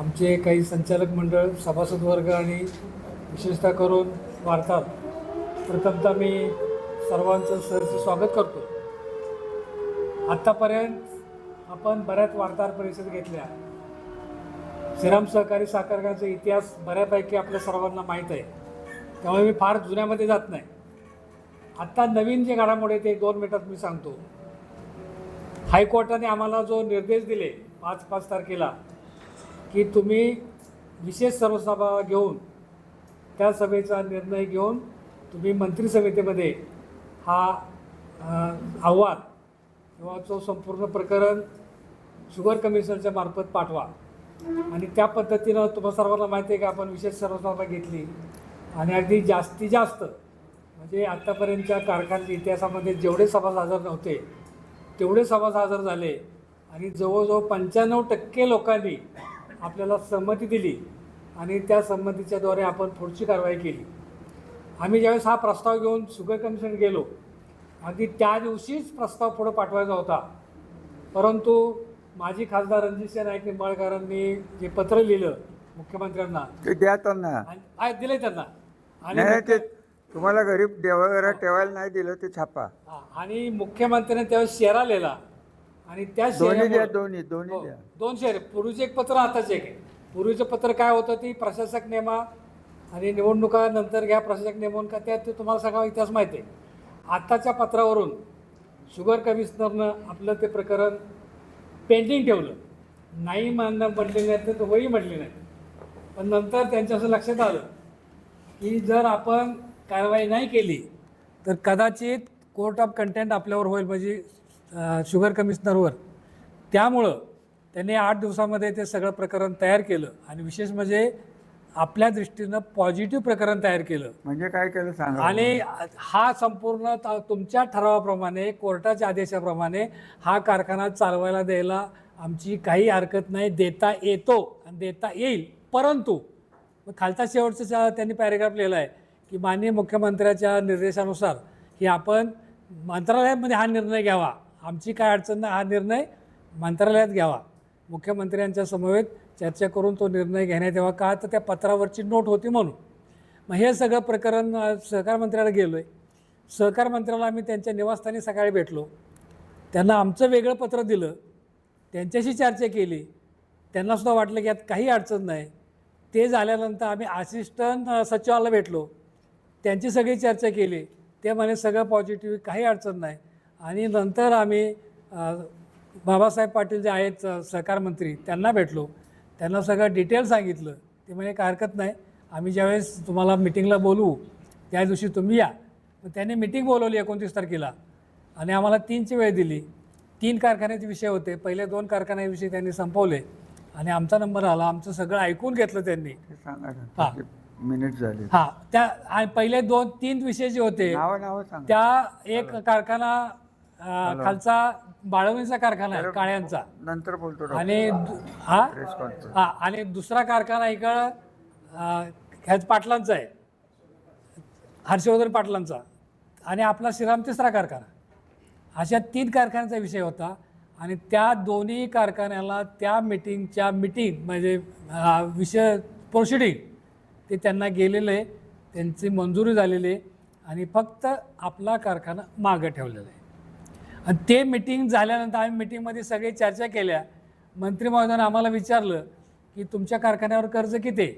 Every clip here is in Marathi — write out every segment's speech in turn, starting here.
आमचे काही संचालक मंडळ, सभासद वर्ग आणि विशेषतः करून वार्ताहर, प्रथमतः मी सर्वांचं सहर्ष स्वागत करतो. आत्तापर्यंत आपण बऱ्याच वार्ताहर परिषद घेतल्या. श्रीराम सहकारी साखर कारखान्याचा इतिहास बऱ्यापैकी आपल्या सर्वांना माहीत आहे, त्यामुळे मी फार जुन्यामध्ये जात नाही. आत्ता नवीन जे घडामोडी ते 2 मिनिटात मी सांगतो. हायकोर्टाने आम्हाला जो निर्देश दिले 5 तारखेला की तुम्ही विशेष सर्वसभा घेऊन त्या सभेचा निर्णय घेऊन तुम्ही मंत्री समितीमध्ये हा अहवाल किंवा तो संपूर्ण प्रकरण शुगर कमिशनच्या मार्फत पाठवा. आणि त्या पद्धतीनं तुम्हाला सर्वांना माहिती आहे की आपण विशेष सर्वसभा घेतली आणि अगदी जास्तीत जास्त म्हणजे आत्तापर्यंतच्या कारखान्याच्या इतिहासामध्ये जेवढे सभासद हजर नव्हते तेवढे सभासद हजर झाले आणि जवळजवळ 95% लोकांनी आपल्याला संमती दिली आणि त्या संमतीच्याद्वारे आपण पुढची कारवाई केली. आम्ही ज्यावेळेस हा प्रस्ताव घेऊन शुगर कमिशन गेलो, अगदी त्या दिवशीच प्रस्ताव पुढं पाठवायचा होता, परंतु माजी खासदार रणजितसिंह नाईक निंबाळकरांनी जे पत्र लिहिलं मुख्यमंत्र्यांना ते द्या त्यांना, दिले त्यांना आणि ते तुम्हाला गरीब देवघरात ठेवायला नाही दिलं ते छापा. आणि मुख्यमंत्र्यांनी त्यावेळेस शेरा लिहिला आणि त्या दोन्ही द्या, शेऱ्यामुळे दोन्ही द्या. 2 शेरे, पूर्वीचे एक पत्र आताच एक आहे. पूर्वीचं पत्र काय होतं ती प्रशासक नेमा आणि निवडणुका नंतर घ्या प्रशासक नेमून का त्या ते तुम्हाला सगळा इतिहास माहिती आहे. आत्ताच्या पत्रावरून शुगर कमिशनरनं आपलं ते प्रकरण पेंडिंग ठेवलं, नाही मानणं म्हटले नाही तर वही म्हटली नाही. पण नंतर त्यांच्या असं लक्षात आलं की जर आपण कारवाई नाही केली तर कदाचित कोर्ट ऑफ कंटेंट आपल्यावर होईल, म्हणजे शुगर कमिशनरवर. त्यामुळं त्यांनी 8 दिवसामध्ये ते सगळं प्रकरण तयार केलं आणि विशेष म्हणजे आपल्या दृष्टीनं पॉझिटिव्ह प्रकरण तयार केलं. म्हणजे काय केलं सांगा. आणि हा संपूर्ण तुमच्या ठरावाप्रमाणे कोर्टाच्या आदेशाप्रमाणे हा कारखाना चालवायला द्यायला आमची काही हरकत नाही, देता येतो आणि देता येईल. परंतु खालचा शेवटचा त्यांनी पॅरेग्राफ लिहिला आहे की माननीय मुख्यमंत्र्याच्या निर्देशानुसार की आपण मंत्रालयामध्ये हा निर्णय घ्यावा, आमची काय अडचण नाही, हा निर्णय मंत्रालयात घ्यावा. मुख्यमंत्र्यांच्या समवेत चर्चा करून तो निर्णय घेण्यात यावा. का तर त्या पत्रावरची नोट होती म्हणून. मग हे सगळं प्रकरण सहकार मंत्र्याला गेलो आहे. सहकार मंत्र्याला आम्ही त्यांच्या निवासस्थानी सकाळी भेटलो, त्यांना आमचं वेगळं पत्र दिलं, त्यांच्याशी चर्चा केली. त्यांनासुद्धा वाटलं की यात काही अडचण नाही. ते झाल्यानंतर आम्ही असिस्टंट सचिवाला भेटलो, त्यांची सगळी चर्चा केली. ते म्हणे सगळं पॉझिटिव्ह, काही अडचण नाही. आणि नंतर आम्ही बाबासाहेब पाटील जे आहेत सहकार मंत्री त्यांना भेटलो, त्यांना सगळं डिटेल सांगितलं. ते म्हणे काय हरकत नाही, आम्ही ज्यावेळेस तुम्हाला मिटिंगला बोलवू त्या दिवशी तुम्ही या. मग त्यांनी मिटिंग बोलवली 29 तारखेला आणि आम्हाला 3ची वेळ दिली. 3 कारखान्याचे विषय होते. पहिले 2 कारखान्याविषयी त्यांनी संपवले आणि आमचा नंबर आला. आमचं सगळं ऐकून घेतलं त्यांनी. सांगा मिनिट झाले. हां, त्या पहिले 2-3 विषय जे होते त्या एक कारखाना खालचा बाळवणीचा कारखाना आहे काळ्यांचा, नंतर बोलतो आणि आणि दुसरा कारखाना इकडं ह्याच पाटलांचा आहे, हर्षवर्धन पाटलांचा, आणि आपला श्रीराम 3रा कारखाना. अशा 3 कारखान्याचा विषय होता. आणि त्या दोन्ही कारखान्याला त्या मीटिंग म्हणजे विषय प्रोसिडिंग ते त्यांना गेलेलं आहे, त्यांची मंजुरी झालेली आहे आणि फक्त आपला कारखाना मागं ठेवलेला आहे. आणि ते मिटिंग झाल्यानंतर आम्ही मिटिंगमध्ये सगळे चर्चा केल्या. मंत्री महोदयानं आम्हाला विचारलं की तुमच्या कारखान्यावर कर्ज किती आहे.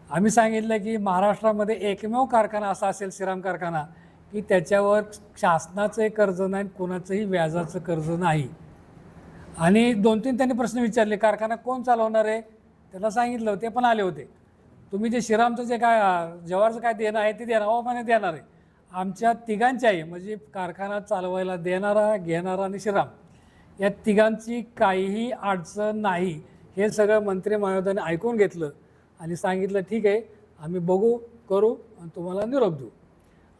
आम्ही सांगितलं की महाराष्ट्रामध्ये एकमेव कारखाना असा असेल श्रीराम कारखाना की त्याच्यावर शासनाचंही कर्ज नाही, कोणाचंही व्याजाचं कर्ज नाही. आणि 2-3 त्यांनी प्रश्न विचारले, कारखाना कोण चालवणार आहे, त्याला सांगितलं, ते पण आले होते. तुम्ही जे श्रीरामचं जे काय जवारचं काय देणं आहे ते देणार, हो म्हणे देणार आहे. आमच्या तिघांच्याही म्हणजे कारखाना चालवायला देणारा, घेणारा आणि श्रीराम या तिघांची काहीही अडचण नाही. हे सगळं मंत्री महोदयाने ऐकून घेतलं आणि सांगितलं ठीक आहे, आम्ही बघू करू आणि तुम्हाला निरोप देऊ.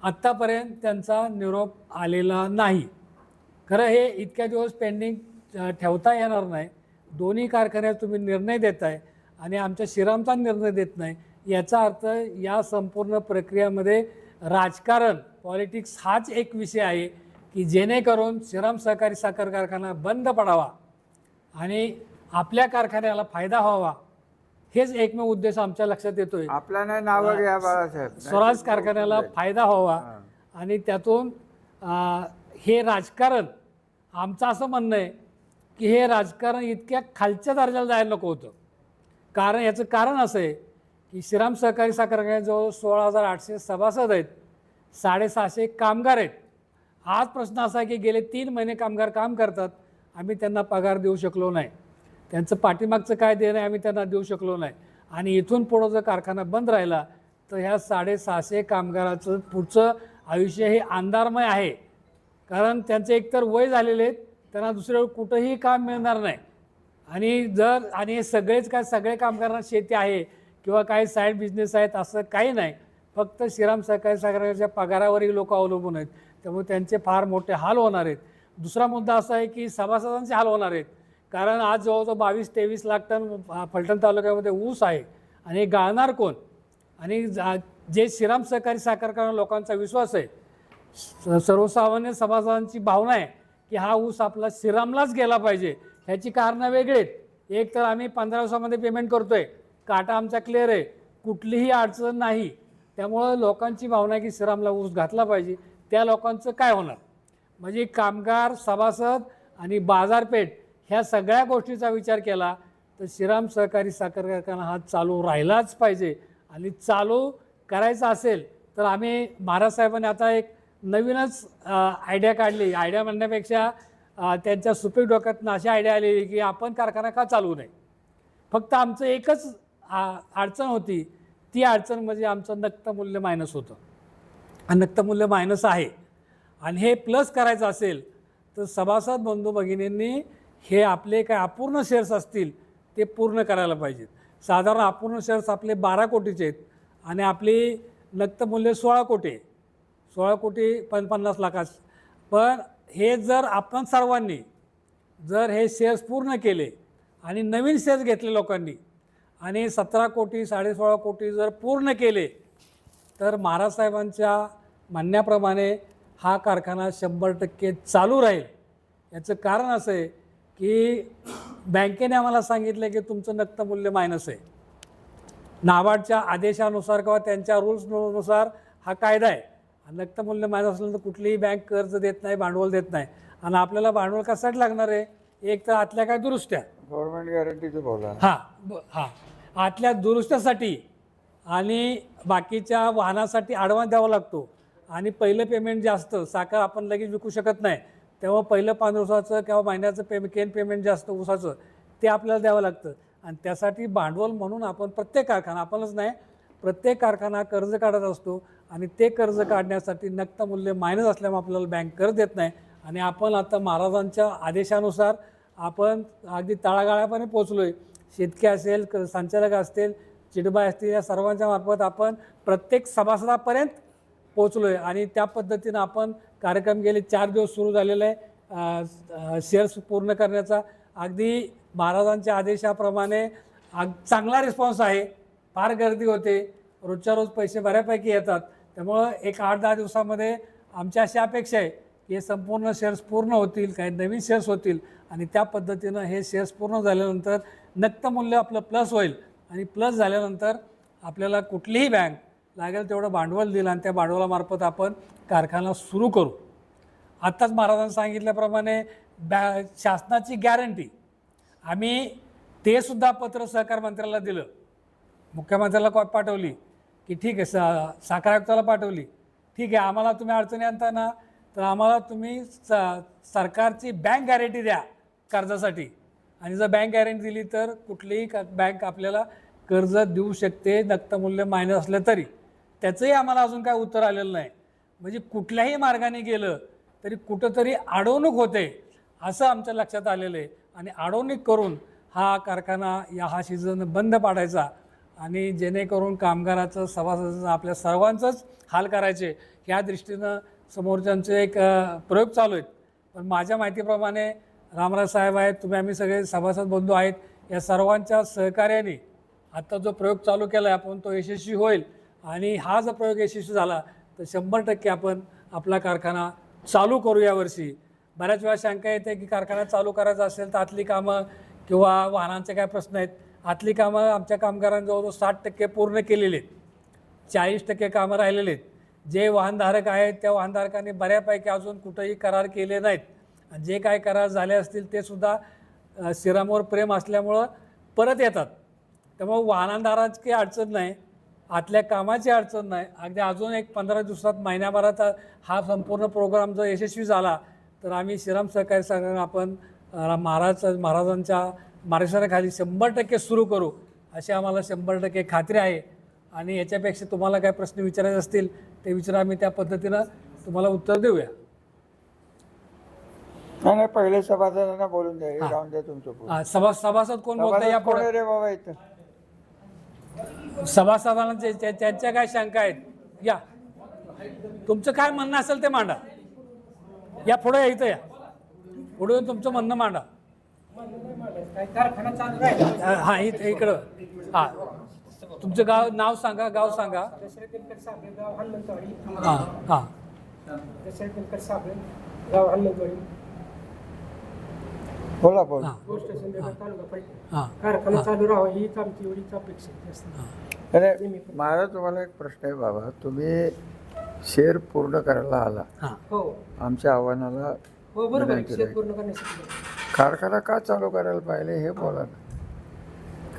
आत्तापर्यंत त्यांचा निरोप आलेला नाही. खरं हे इतक्या दिवस पेंडिंग ठेवता येणार नाही. दोन्ही कारखान्यात तुम्ही निर्णय देताय आणि आमच्या श्रीरामचा निर्णय देत नाही, याचा अर्थ या संपूर्ण प्रक्रियेमध्ये राजकारण, पॉलिटिक्स हाच एक विषय आहे की जेणेकरून श्रीराम सहकारी साखर कारखाना बंद पडावा आणि आपल्या कारखान्याला फायदा व्हावा हेच एकमेव उद्देश आमच्या लक्षात येतोय. आपला नाही नावं घ्या बाळासाहेब. स्वराज कारखान्याला फायदा व्हावा आणि त्यातून हे राजकारण, आमचं असं म्हणणं आहे की हे राजकारण इतक्या खालच्या दर्जाला जायला नको होतं. कारण याचं कारण असं आहे की श्रीराम सहकारी साखर कारखान्याजवळ 16,800 सभासद आहेत, 650 कामगार आहेत. आज प्रश्न असा आहे की गेले 3 महिने कामगार काम करतात, आम्ही त्यांना पगार देऊ शकलो नाही. त्यांचं पाठीमागचं काय देणं आहे आम्ही त्यांना देऊ शकलो नाही. आणि इथून पुढं जर कारखाना बंद राहिला तर ह्या 650 कामगाराचं पुढचं आयुष्य हे अंधारमय आहे. कारण त्यांचे एकतर वय झालेले आहेत, त्यांना दुसऱ्या कुठंही काम मिळणार नाही. आणि हे सगळेच काय, सगळे कामगारांना शेती आहे किंवा काही साईड बिझनेस आहेत असं काही नाही. फक्त श्रीराम सहकारी साखर कारखान्याच्या पगारावरही लोक अवलंबून आहेत, त्यामुळे त्यांचे फार मोठे हाल होणार आहेत. दुसरा मुद्दा असा आहे की सभासदांचे हाल होणार आहेत. कारण आज जवळजवळ 22-23 लाख टन फलटण तालुक्यामध्ये ऊस आहे आणि हे गाळणार कोण? आणि जे श्रीराम सहकारी साखर कारखाना लोकांचा विश्वास आहे, सर्वसामान्य सभासदांची भावना आहे की हा ऊस आपला श्रीरामलाच गेला पाहिजे. ह्याची कारणं वेगळी आहेत. एक तर आम्ही 15 दिवसामध्ये पेमेंट करतोय, काटा आमचा क्लिअर आहे, कुठलीही अडचण नाही. त्यामुळं लोकांची भावना आहे की श्रीरामला ऊस घातला पाहिजे. त्या लोकांचं काय होणार? म्हणजे कामगार, सभासद आणि बाजारपेठ ह्या सगळ्या गोष्टीचा विचार केला तर श्रीराम सहकारी साखर कारखाना हा चालू राहिलाच पाहिजे. आणि चालू करायचा असेल तर आम्ही, महाराज साहेबांनी आता एक नवीनच आयडिया काढली. आयडिया म्हणण्यापेक्षा त्यांच्या सुपीक डोक्यातून अशी आयडिया आलेली की आपण कारखाना का चालवू नये. फक्त आमचं एकच अडचण होती, ती अडचण म्हणजे आमचं नक्त मूल्य मायनस होतं. आणि नक्त मूल्य मायनस आहे आणि हे प्लस करायचं असेल तर सभासद बंधू भगिनींनी हे आपले काय अपूर्ण शेअर्स असतील ते पूर्ण करायला पाहिजेत. साधारण अपूर्ण शेअर्स आपले 12 कोटीचे आहेत आणि आपली नक्त मूल्य 16 कोटी आहे, 16,50 लाखाचं. पण हे जर आपण सर्वांनी जर हे शेअर्स पूर्ण केले आणि नवीन शेअर्स घेतले लोकांनी आणि 17 कोटी 16.5 कोटी जर पूर्ण केले तर महाराज साहेबांच्या म्हणण्याप्रमाणे हा कारखाना 100% चालू राहील. याचं कारण असं आहे की बँकेने आम्हाला सांगितलं की तुमचं नक्त मूल्य मायनस आहे. नाबार्डच्या आदेशानुसार किंवा त्यांच्या रूल्सनुसार हा कायदा आहे. नक्त मूल्य मायनस असलं तर कुठलीही बँक कर्ज देत नाही, भांडवल देत नाही. आणि आपल्याला भांडवल कशासाठी लागणार आहे? एक तर आतल्या काय दुरुस्त्या, गव्हर्नमेंट गॅरंटीचं बोला. आतल्या दुरुस्त्यासाठी आणि बाकीच्या वाहनासाठी ॲडव्हान्स द्यावा लागतो. आणि पहिलं पेमेंट जास्त, साखर आपण लगेच विकू शकत नाही, तेव्हा पहिलं 5 दिवसाचं किंवा महिन्याचं केन पेमेंट जास्त ऊसाचं ते आपल्याला द्यावं लागतं. आणि त्यासाठी भांडवल म्हणून आपण प्रत्येक कारखाना, आपणच नाही प्रत्येक कारखाना कर्ज काढत असतो. आणि ते कर्ज काढण्यासाठी नक्त मूल्य मायनस असल्यामुळे आपल्याला बँक कर्ज देत नाही. आणि आपण आता महाराजांच्या आदेशानुसार आपण अगदी तळागाळापर्यंत पोचलो आहे. शेतकरी असेल, संचालक असतील, चिडबाई असतील, या सर्वांच्या मार्फत आपण प्रत्येक सभासदापर्यंत पोचलो आहे. आणि त्या पद्धतीनं आपण कार्यक्रम गेले 4 दिवस सुरू झालेला आहे शेअर्स पूर्ण करण्याचा. अगदी महाराजांच्या आदेशाप्रमाणे चांगला रिस्पॉन्स आहे. फार गर्दी होते, रोजच्या रोज पैसे बऱ्यापैकी येतात. त्यामुळं एक 8-10 दिवसामध्ये आमची अशी अपेक्षा आहे की हे संपूर्ण शेअर्स पूर्ण होतील, काही नवीन शेअर्स होतील आणि त्या पद्धतीनं हे शेअर्स पूर्ण झाल्यानंतर नक्त मूल्य आपलं प्लस होईल. आणि प्लस झाल्यानंतर आपल्याला कुठलीही बँक लागेल तेवढं भांडवल देईल आणि त्या भांडवलामार्फत आपण कारखाना सुरू करू. आत्ताच महाराजांनी सांगितल्याप्रमाणे शासनाची गॅरंटी आम्ही ते सुद्धा पत्र सहकार मंत्र्याला दिलं, मुख्यमंत्र्याला पाठवली की ठीक आहे, साखर आयुक्ताला पाठवली, ठीक आहे आम्हाला तुम्ही अडचणी आणता ना तर आम्हाला तुम्ही सरकारची बँक गॅरंटी द्या कर्जासाठी. आणि जर बँक गॅरंटी दिली तर कुठलीही बँक आपल्याला कर्ज देऊ शकते नक्त मूल्य मायनस असलं तरी. त्याचंही आम्हाला अजून काय उत्तर आलेलं नाही. म्हणजे कुठल्याही मार्गाने गेलं तरी कुठंतरी अडवणूक होते असं आमच्या लक्षात आलेलं आहे. आणि अडवणूक करून हा कारखाना हा सीझन बंद पाडायचा आणि जेणेकरून कामगाराचं, सभासदाचं, आपल्या सर्वांचंच हाल करायचे ह्या दृष्टीनं समोरच्यांचे एक प्रयोग चालू आहेत. पण माझ्या माहितीप्रमाणे रामराज साहेब आहेत, तुम्ही आम्ही सगळे सभासद बंधू आहेत, या सर्वांच्या सहकार्याने आत्ता जो प्रयोग चालू केला आहे आपण तो यशस्वी होईल. आणि हा जर प्रयोग यशस्वी झाला तर 100% आपण आपला कारखाना चालू करू यावर्षी. बऱ्याच वेळा शंका येते की कारखाना चालू करायचा असेल तर आतली कामं किंवा वाहनांचे काय प्रश्न आहेत. आतली कामं आमच्या कामगारांनी जवळजवळ 60% पूर्ण केलेली आहेत. 40% कामं राहिलेली आहेत. जे वाहनधारक आहेत त्या वाहनधारकांनी बऱ्यापैकी अजून कुठंही करार केले नाहीत. आणि जे काय करार झाले असतील ते सुद्धा श्रीरामवर प्रेम असल्यामुळं परत येतात. त्यामुळे वाहनधाराची काही अडचण नाही, आतल्या कामाची अडचण नाही. अगदी अजून एक 15 दिवसात महिन्याभराचा हा संपूर्ण प्रोग्राम जर यशस्वी झाला तर आम्ही श्रीराम सहकारी संघ आपण महाराजांच्या मार्गदर्शनाखाली 100% सुरू करू अशी आम्हाला 100% खात्री आहे. आणि याच्यापेक्षा तुम्हाला काय प्रश्न विचारायचे असतील ते विचारा, आम्ही त्या पद्धतीनं तुम्हाला उत्तर देऊया. नाही पहिले सभासदांना बोलून द्या, हे राहून द्या तुमचं पुढं. सभासद कोण बोलता या सभासद कोण पुढे? आहे रे बाबा इथं? सभासदांना त्यांच्या काय शंका आहेत, या तुमचं काय म्हणणं असेल ते मांडा. या पुढे इथं या, पुढे येऊन तुमचं म्हणणं मांडा. हां इकडं. हां तुमचं नाव सांगा, गाव सांगा. हां हां बोला बोला. कारखाना चालू राहावा हीच आमची एवढीच अपेक्षा असते. अरे माझा तुम्हाला एक प्रश्न आहे बाबा, तुम्ही शेअर पूर्ण करायला आला, हो आमच्या आव्हानाला हो बरोबर आहे. विनंती शेत आहे. पूर्ण करण्यासाठी कारखाना का चालू करायला पाहिजे हे बोला ना.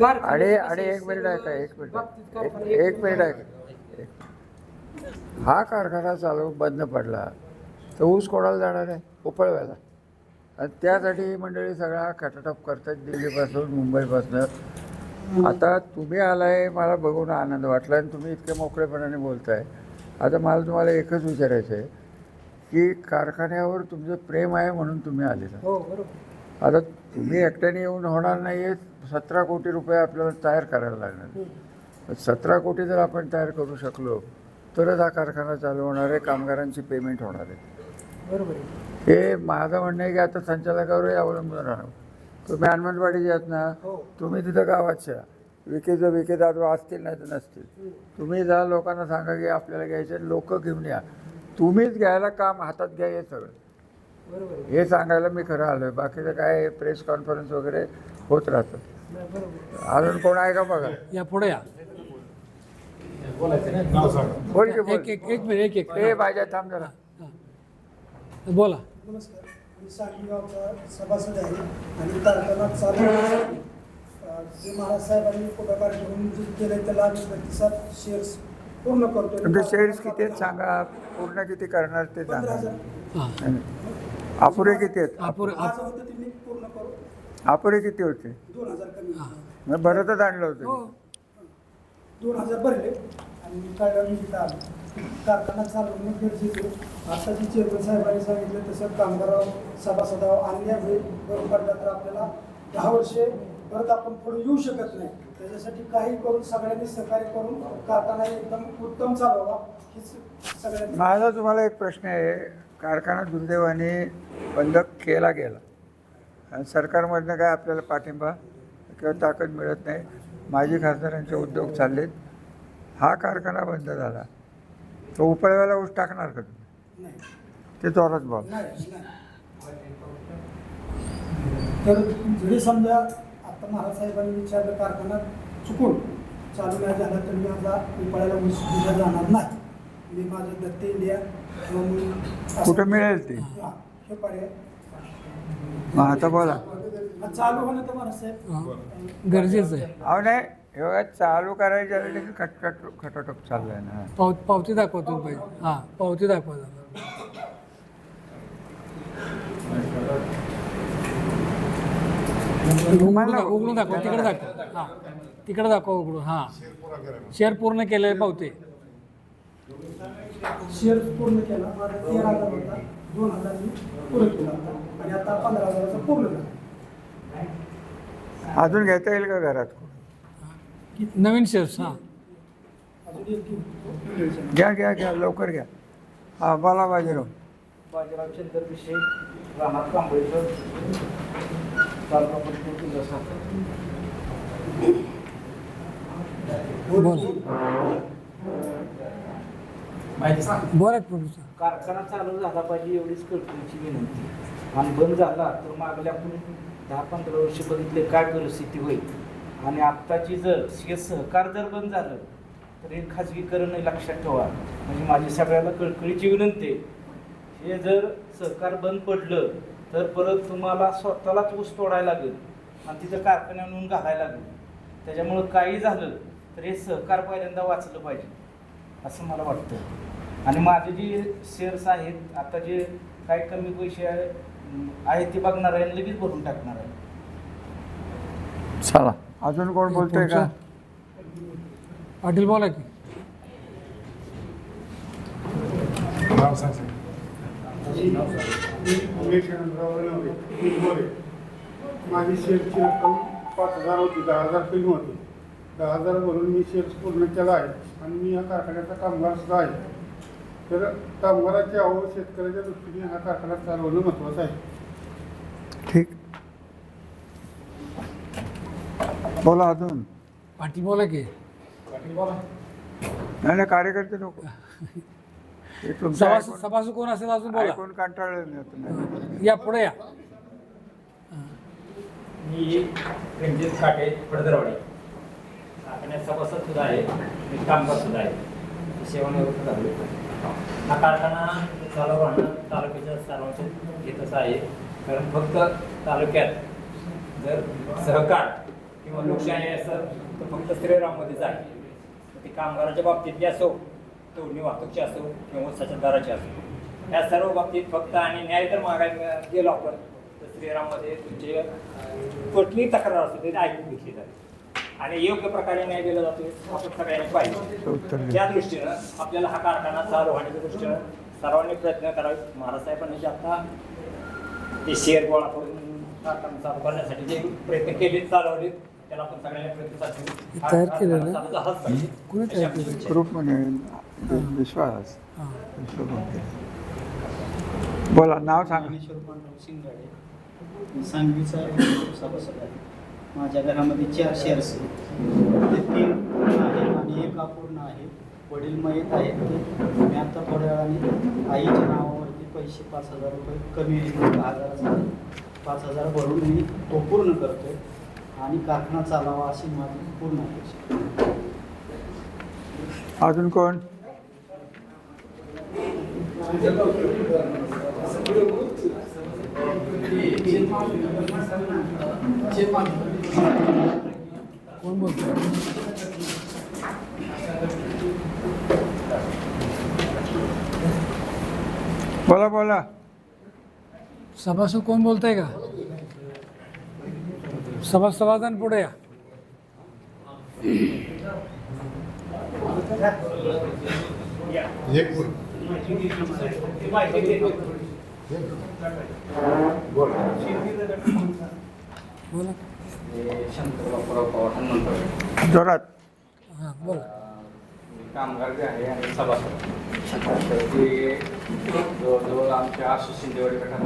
आणि एक मिनिट ऐका, एक मिनिट ऐका. हा कारखाना चालू बंद पडला तर ऊस कोणाला जाणार आहे? उपळव्याला. आणि त्यासाठी मंडळी सगळा खटाटप करतात दिल्लीपासून मुंबईपासून. आता तुम्ही आलाय, मला बघून आनंद वाटला आणि तुम्ही इतक्या मोकळेपणाने बोलताय. आता मला तुम्हाला एकच विचारायचं आहे की कारखान्यावर तुमचं प्रेम आहे म्हणून तुम्ही आलेला. हो बरोबर. आता तुम्ही एकट्याने येऊन होणार नाही आहे. 17 कोटी रुपये आपल्याला तयार करायला लागणार. 17 कोटी जर आपण तयार करू शकलो तरच हा कारखाना चालू होणार आहे, कामगारांची पेमेंट होणार आहे. बरोबर आहे. हे माझं म्हणणं आहे की आता संचालकावरही अवलंबून राहणार. तुम्ही हनुमानवाडी आहेत ना, तुम्ही तिथं गावात विके दादू असतील नाही तर नसतील. तुम्ही जा, लोकांना सांगा की आपल्याला घ्यायचे, लोक घेऊन या. तुम्हीच घ्यायला काम हातात घ्या, हे सगळं बरोबर आहे. हे सांगायला मी खरं आलो आहे. बाकीचं काय प्रेस कॉन्फरन्स वगैरे होत राहतं. बरोबर. अजून कोण आहे का बघा? या पुढे या. बोल की बोल. एक मिनिट एक ए माझ्या थांब जरा. बोला. नमस्कार, मी सांगली गावचा सभासद आहे आणि कारखाना चालू होण्यासाठी जे महाराज साहेबांनी पुढाकार घेऊन जे केलं त्याला आम्ही प्रतिसाद शेअर्स पूर्ण करतो. तुमचे शेअर्स किती आहेत सांगा, पूर्ण किती करणार ते सांगा. 15,000. हां अपुरे किती आहेत? माझं होतं ते मी पूर्ण करू. अपुरे किती होते? 2,000 कमी. मग भरतच आणलं होतं. 2,000 भरले आणि मी कळलं मी इथं आलो. कारखाना चालू होणं गरजेचं आहे. आता जे चेअरमन साहेबांनी सांगितलं तसं कामगारावर सभासदावर अन्याय होईल बरोबर पडला तर आपल्याला 10 वर्षे परत आपण पुढे येऊ शकत नाही. त्याच्यासाठी काही करून सगळ्यांनी सहकार्य करून कारखाना एकदम उत्तम चालवावा हीच सगळ्यांनी. माझा तुम्हाला एक प्रश्न आहे. कारखाना दुर्दैवाने बंद केला गेला आणि सरकारमधनं काय आपल्याला पाठिंबा किंवा ताकद मिळत नाही. माजी खासदारांचे उद्योग चाललेत. हा कारखाना बंद झाला तो उपळव्याला ऊस टाकणार का तुम्ही? नाही ते जोरात बोल. नाही. तर जरी समजा आता महाराज साहेबांनी विचारलं कारखाना चुकून चालू नाही झाला तर मी आता उपाळ्याला ऊस दिला जाणार नाही. मी माझं दत्त इंडिया किंवा मी कुठं मिळेल ते? हां, हे पर्याय मग आता बोला. चालू होणं तर महाराज साहेब गरजेचं आहे. अहो नाही, हे बघा, चालू करायच्या वेळी खटाटोप चालू आहे ना. पावती दाखवा तुम्ही पाहिजे. हां पावती दाखवा. उघडून दाखवा, तिकडे दाखवा. हां तिकडे दाखवा उघडून. हां शेअर पूर्ण केलेले पावते. शेअर पूर्ण केला. माझा 13,000 होता, 2,000 मी पूर्ण केला होता आणि आता 15,000चा पूर्ण झाला. अजून घेता येईल का घरात? नवीन शेअर्स. हां अजून एक घेऊ. घ्या लवकर घ्या. हां बोला बाजीराव. बाजीराव चंद्र विषय राहणार कांबळेश्वर तालुका परिषद जिल्हा सातारा. बोला प्रोड्युसर. कारखाना चालू झाला पाहिजे एवढीच कळकळीची विनंती. आणि बंद झाला तर मागल्या आपण 10-15 वर्ष बघितले काय परिस्थिती होईल. आणि आत्ताची जर हे सहकार जर बंद झालं तर हे खाजगीकरण हे लक्षात ठेवा. म्हणजे माझी सगळ्याला कळकळीची विनंती आहे, हे जर सहकार बंद पडलं तर परत तुम्हाला स्वतःलाच ऊस तोडायला लागेल आणि तिथं कारखान्यात आणून घालायला लागेल. त्याच्यामुळं काही झालं तर हे सहकार पहिल्यांदा वाचलं पाहिजे असं मला वाटतं. आणि माझे जे शेअर्स आहेत आता जे काही कमी पैसे आहेत ते बघणार आहे आणि लगेच भरून टाकणार आहे. चला अजून कोण बोलतोय का? पाटील बोला की. माझी शेअरची रक्कम 5,000 होती, 10,000 फिल्म होती. 10,000 भरून मी शेअर्स पूर्ण केला आहे आणि मी या कारखान्याचा कामगार सुद्धा आहे. तर कामगाराची आवड शेतकऱ्याच्या दृष्टीने हा कारखाना चालवणं महत्त्वाचं आहे. ठीक, बोला अजून. पाटील बोला की. नाही नाही, कार्यकर्ते नको. हे तुमचं सभासद कोण असेल अजून बोला. कोण कंटाळलं नाही तुम्ही. या पुढे या. मी रणजित काटे पडदरवाडी कारखान्यात सभासद सुद्धा आहे, मी कामगार सुद्धा आहे, सेवानिवृत्त झालो. हा कारखाना चालू राहणं तालुक्याच्या सर्वांच्या हिताचं आहे. कारण फक्त तालुक्यात जर सहकार किंवा लोकशाही असेल तर फक्त श्रीराममध्येच आहे. ते कामगाराच्या बाबतीत असो, तोडणी वाहतूकची असो किंवा ऊसाच्या दराची असो, या सर्व बाबतीत फक्त आणि न्याय जर मागायला गेलो आपण तर श्रीराममध्ये तुमचे कुठलीही तक्रार असते ते ऐकून घेतली जाते आणि योग्य प्रकारे न्याय दिला जातो आपण सगळ्यांनी पाहिजे. त्या दृष्टीनं आपल्याला हा कारखाना चालू होण्याच्या दृष्टीनं सर्वांनी प्रयत्न करावे. महाराजसाहेबांनी जे आता ते शेअर गोळा करून कारखाना चालू करण्यासाठी जे प्रयत्न केले चालवले त्याला आपण सगळ्यांनी प्रतिसाद तयार केलेलं ग्रुप म्हणे विश्वास. बोला, नाव सांगा. ज्ञानेश्वर पांडुरंग शिंगाडे, मी सांगलीचा सभासद आहे. माझ्या घरामध्ये 4 शेअर्स आहेत, ते 3 पूर्ण आहेत आणि 1 अपूर्ण आहे. वडील मयत आहेत. ते मी आता थोड्या वेळाने आईच्या नावावरती पैसे 5,000 रुपये कमी 10,000 5,000 भरून मी तो पूर्ण करतोय आणि कारखाना चालावा अशी माझी पूर्ण अपेक्षा. अजून कोण? कोण बोलतो? बोला बोला. सभासद कोण बोलतंय का? सभासदान पुढे या. बोला. शंकरराव पवार नंतर जोरात. हां बोला. कामगार जे आहे आणि सभासद तर ते जवळजवळ आमच्या आशिष शिंदेवाडी गटात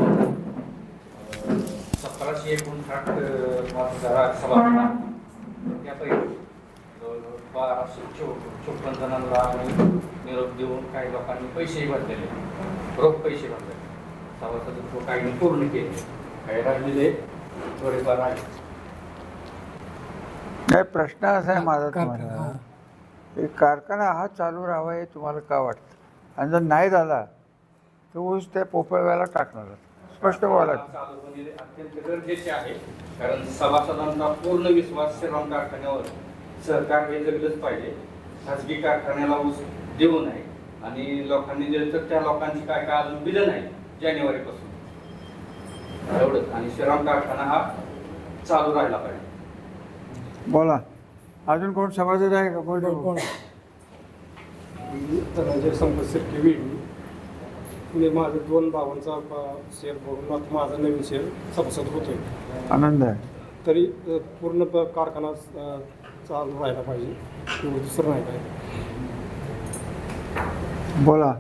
1759 सभासद. त्यापैकी जवळजवळ 1254 जणांना आम्ही निरोप देऊन काही लोकांनी पैसेही भरलेले, रोख पैसे भरलेले. सभासदत्व काही पूर्ण केले, काही राहिलेले थोडेफार आहे. नाही, प्रश्न असा आहे माझा तुम्हाला, की कारखाना हा चालू राहावा हे तुम्हाला का वाटतं? आणि जर नाही झाला तर ऊस त्या पोपळव्याला टाकणार. स्पष्ट बोला. चालू होणे अत्यंत गरजेचे आहे. कारण सभासदांचा पूर्ण विश्वास श्रीराम कारखान्यावर सरकार हे जगलंच पाहिजे. खाजगी कारखान्याला ऊस देऊ नये आणि लोकांनी दिलं तर त्या लोकांची काय काय अजून बिलं नाही जानेवारीपासून एवढंच. आणि श्रीराम कारखाना हा चालू राहिला पाहिजे. बोला. अजून कोण सभासद आहे का? कोण? धनंजय संपत सिरके वेगळी. म्हणजे माझं 2 भावांचा शेअर बघून आता माझा नवीन शेअर सभासद होतोय. आनंद आहे. तरी पूर्ण कारखाना चालू राहायला पाहिजे, एवढं दुसरं नाही काय. बोला.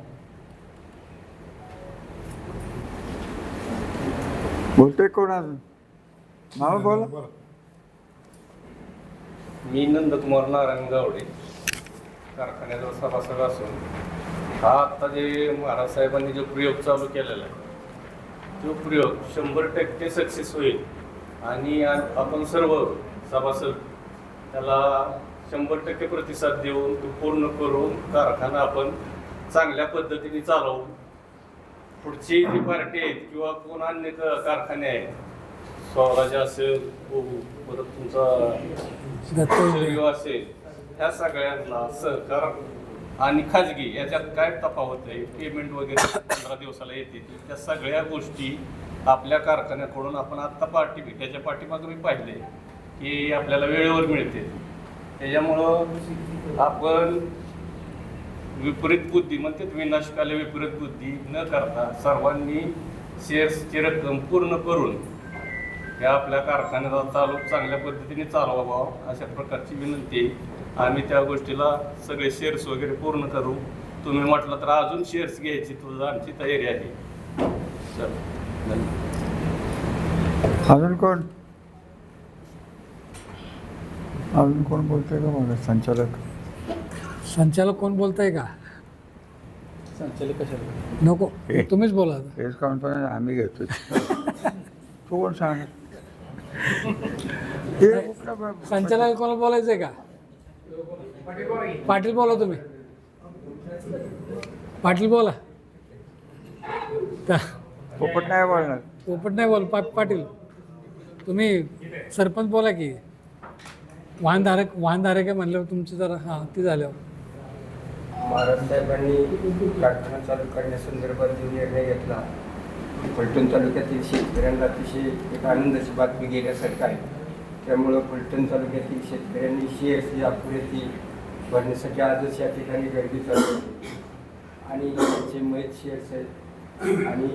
बोलतोय कोण अजून? मामा बोला. मी नंदकुमार नारायण गावडे, कारखान्याचा सभासद असून हा आत्ता जे महाराज साहेबांनी जो प्रयोग चालू केलेला आहे तो प्रयोग 100% सक्सेस होईल आणि आपण सर्व सभासद त्याला 100% प्रतिसाद देऊन तो पूर्ण करून कारखाना आपण चांगल्या पद्धतीने चालवू. पुढची जी पार्टी आहेत किंवा कोण अन्य कारखाने आहेत, स्वराज्य असेल, परत तुमचा सूर्य असेल, ह्या सगळ्यांना सहकार आणि खाजगी याच्यात काय तफावत आहे, पेमेंट वगैरे 15 दिवसाला येते, त्या सगळ्या गोष्टी आपल्या कारखान्याकडून आपण आत्ता त्याच्या पाठीमागे मी पाहिले की आपल्याला वेळेवर मिळते. त्याच्यामुळं आपण विपरीत बुद्धी म्हणते, विनाशकाले विपरीत बुद्धी न करता सर्वांनी शेअर्सची रक्कम पूर्ण करून या आपल्या कारखान्याचा चांगल्या पद्धतीने चालवावा अशा प्रकारची विनंती आहे. आम्ही त्या गोष्टीला सगळे शेअर्स वगैरे पूर्ण करू. तुम्ही म्हटलं तर अजून शेअर्स घ्यायची तुझं आमची तयारी आहे. चल, अजून कोण बोलतंय का? मला संचालक कोण बोलताय का? संचालक कशाला? नको, तुम्हीच बोला. प्रेस कॉन्फरन्स आम्ही घेतो. तू कोण सांग? संचालक कोणाला बोलायचंय का? पाटील बोला, तुम्ही पाटील बोला. पोपट नाही बोलणार. पोपट नाही बोल, पाटील तुम्ही सरपंच बोला की. वाहनधारक आहे म्हणल्यावर तुमचं जरा हां ते झाल्यावर. महाराज साहेबांनी कारखाना चालू करण्यासंदर्भात जो निर्णय घेतला, फलटण तालुक्यातील शेतकऱ्यांना अतिशय एक आनंदाची बातमी घेण्यासारखं आहे. त्यामुळं फलटण तालुक्यातील शेतकऱ्यांनी शेअर्सची अपुरेती भरण्यासाठी आजच या ठिकाणी गर्दी चालू आणि त्यांचे मयत शेअर्स आहेत आणि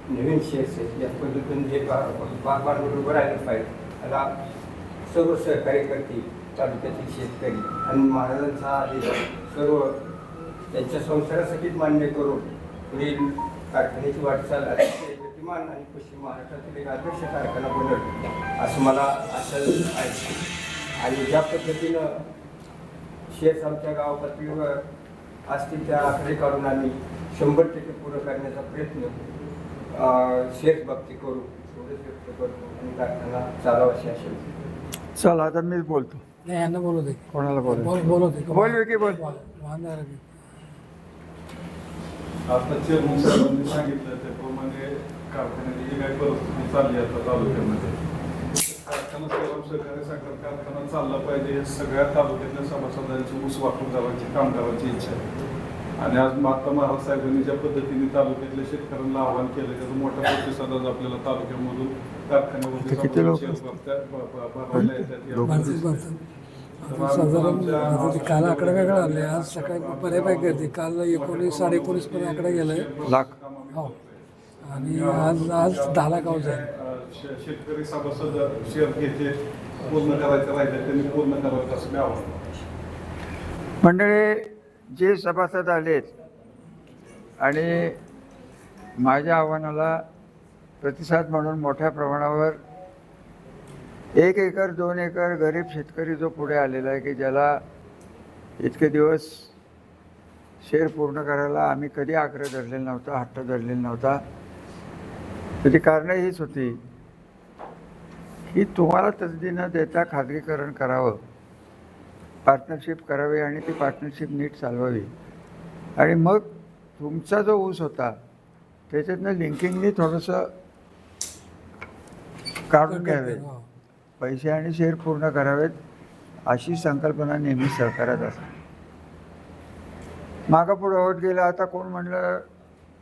नवीन शेअर्स आहेत. या पद्धतीने जे बरोबर राहिलं पाहिजे. त्याला सर्व सहकार्य करतील तालुक्यातील शेतकरी आणि महाराजांचा आदेश सर्व त्यांच्या संसारासाठीच मान्य करून पुढील कारखान्याची वाटचाल अतिशय गतिमान आणि पश्चिम महाराष्ट्रातील एक आदर्श कारखाना बनवतो असं मला आशा आहे. आणि ज्या पद्धतीनं शेअर्स आमच्या गाव पातळीवर असतील त्या आकडे काढून आम्ही 100% पूर्ण करण्याचा प्रयत्न शेअर्स बाबतीत करू, एवढंच व्यक्त करतो आणि कारखाना चालावा अशी आशा. चल आता मीच बोलतो. नाही, यांना बोलवते. कोणाला बोलवते बोल की बोल. वाहनधारक आता चेअरमन साहेबांनी सांगितलं त्याप्रमाणे कारखान्याची जी काही परिस्थिती चालली आता तालुक्यामध्ये, कारखाना सहकारी साखर कारखाना चालला पाहिजे हे सगळ्या तालुक्यातल्या सभासदांची ऊस वाटून जाण्याची कामगारांची इच्छा आहे. आणि आज आता महाराज साहेबांनी ज्या पद्धतीने तालुक्यातल्या शेतकऱ्यांना आवाहन केलं त्याचा मोठा प्रतिसाद आज आपल्याला तालुक्यामधून कारखान्यामध्ये किती लोक साधारण काल आकडा वेगळा आले. आज सकाळी बऱ्यापैकी गर्दी. काल 19 19.5 पर्यंत आकडा गेलाय लाख. हो, आणि आज 10 लाख आवाज आहे. शेतकरी सभासद शेअर घेते पूर्ण करायचं राहिले त्यांनी पूर्ण करायचं असं मी आव्हान. मंडळी, जे सभासद आलेत आणि माझ्या आव्हानाला प्रतिसाद म्हणून मोठ्या प्रमाणावर 1 एकर 2 एकर गरीब शेतकरी जो पुढे आलेला आहे की ज्याला इतके दिवस शेअर पूर्ण करायला आम्ही कधी आग्रह धरलेला नव्हता, हट्ट धरलेला नव्हता. त्याची कारणं हीच होती की तुम्हाला तसदी न देता खाजगीकरण करावं, पार्टनरशिप करावी आणि ती पार्टनरशिप नीट चालवावी. आणि मग तुमचा जो ऊस होता त्याच्यातनं लिंकिंगनी थोडंसं काढून घ्यावे, पैसे आणि शेअर पूर्ण करावेत अशी संकल्पना नेहमी सहकार्यात असते. मागं पुढं होत गेलं. आता कोण म्हणलं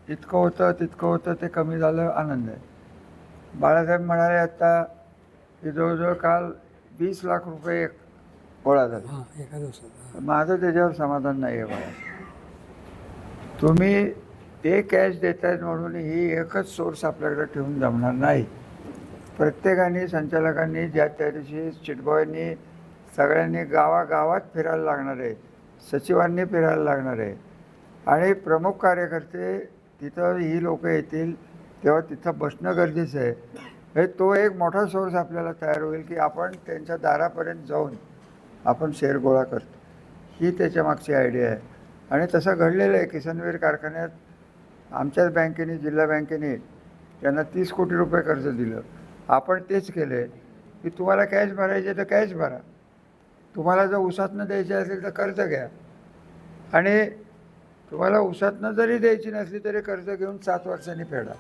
इतकं होतं तितकं होतं ते कमी झालं, आनंद आहे. बाळासाहेब म्हणाले आत्ता की जवळजवळ काल 20 लाख रुपये गोळा झाला. एका दिवसात. माझं त्याच्यावर समाधान नाही आहे बाळा. तुम्ही ते कॅश देतायत म्हणून ही एकच सोर्स आपल्याकडे ठेवून जमणार नाही. प्रत्येकाने, संचालकांनी, ज्या त्या दिवशी चिटबॉयनी सगळ्यांनी गावागावात फिरायला लागणार आहे, सचिवांनी फिरायला लागणार आहे आणि प्रमुख कार्यकर्ते तिथं ही लोक येतील तेव्हा तिथं बसणं गरजेचं आहे. हे तो एक मोठा सोर्स आपल्याला तयार होईल की आपण त्यांच्या दारापर्यंत जाऊन आपण शेअर गोळा करतो. ही त्याच्या मागची आयडिया आहे आणि तसं घडलेलं आहे. किसनवीर कारखान्यात आमच्याच बँकेने, जिल्हा बँकेने त्यांना 30 कोटी रुपये कर्ज दिलं. आपण तेच केलं आहे की तुम्हाला कॅश भरायचे तर कॅश भरा, तुम्हाला जर उसातनं द्यायची असेल तर कर्ज घ्या, आणि तुम्हाला उसातनं जरी द्यायची नसली तरी कर्ज घेऊन 7 वर्षांनी फेडा.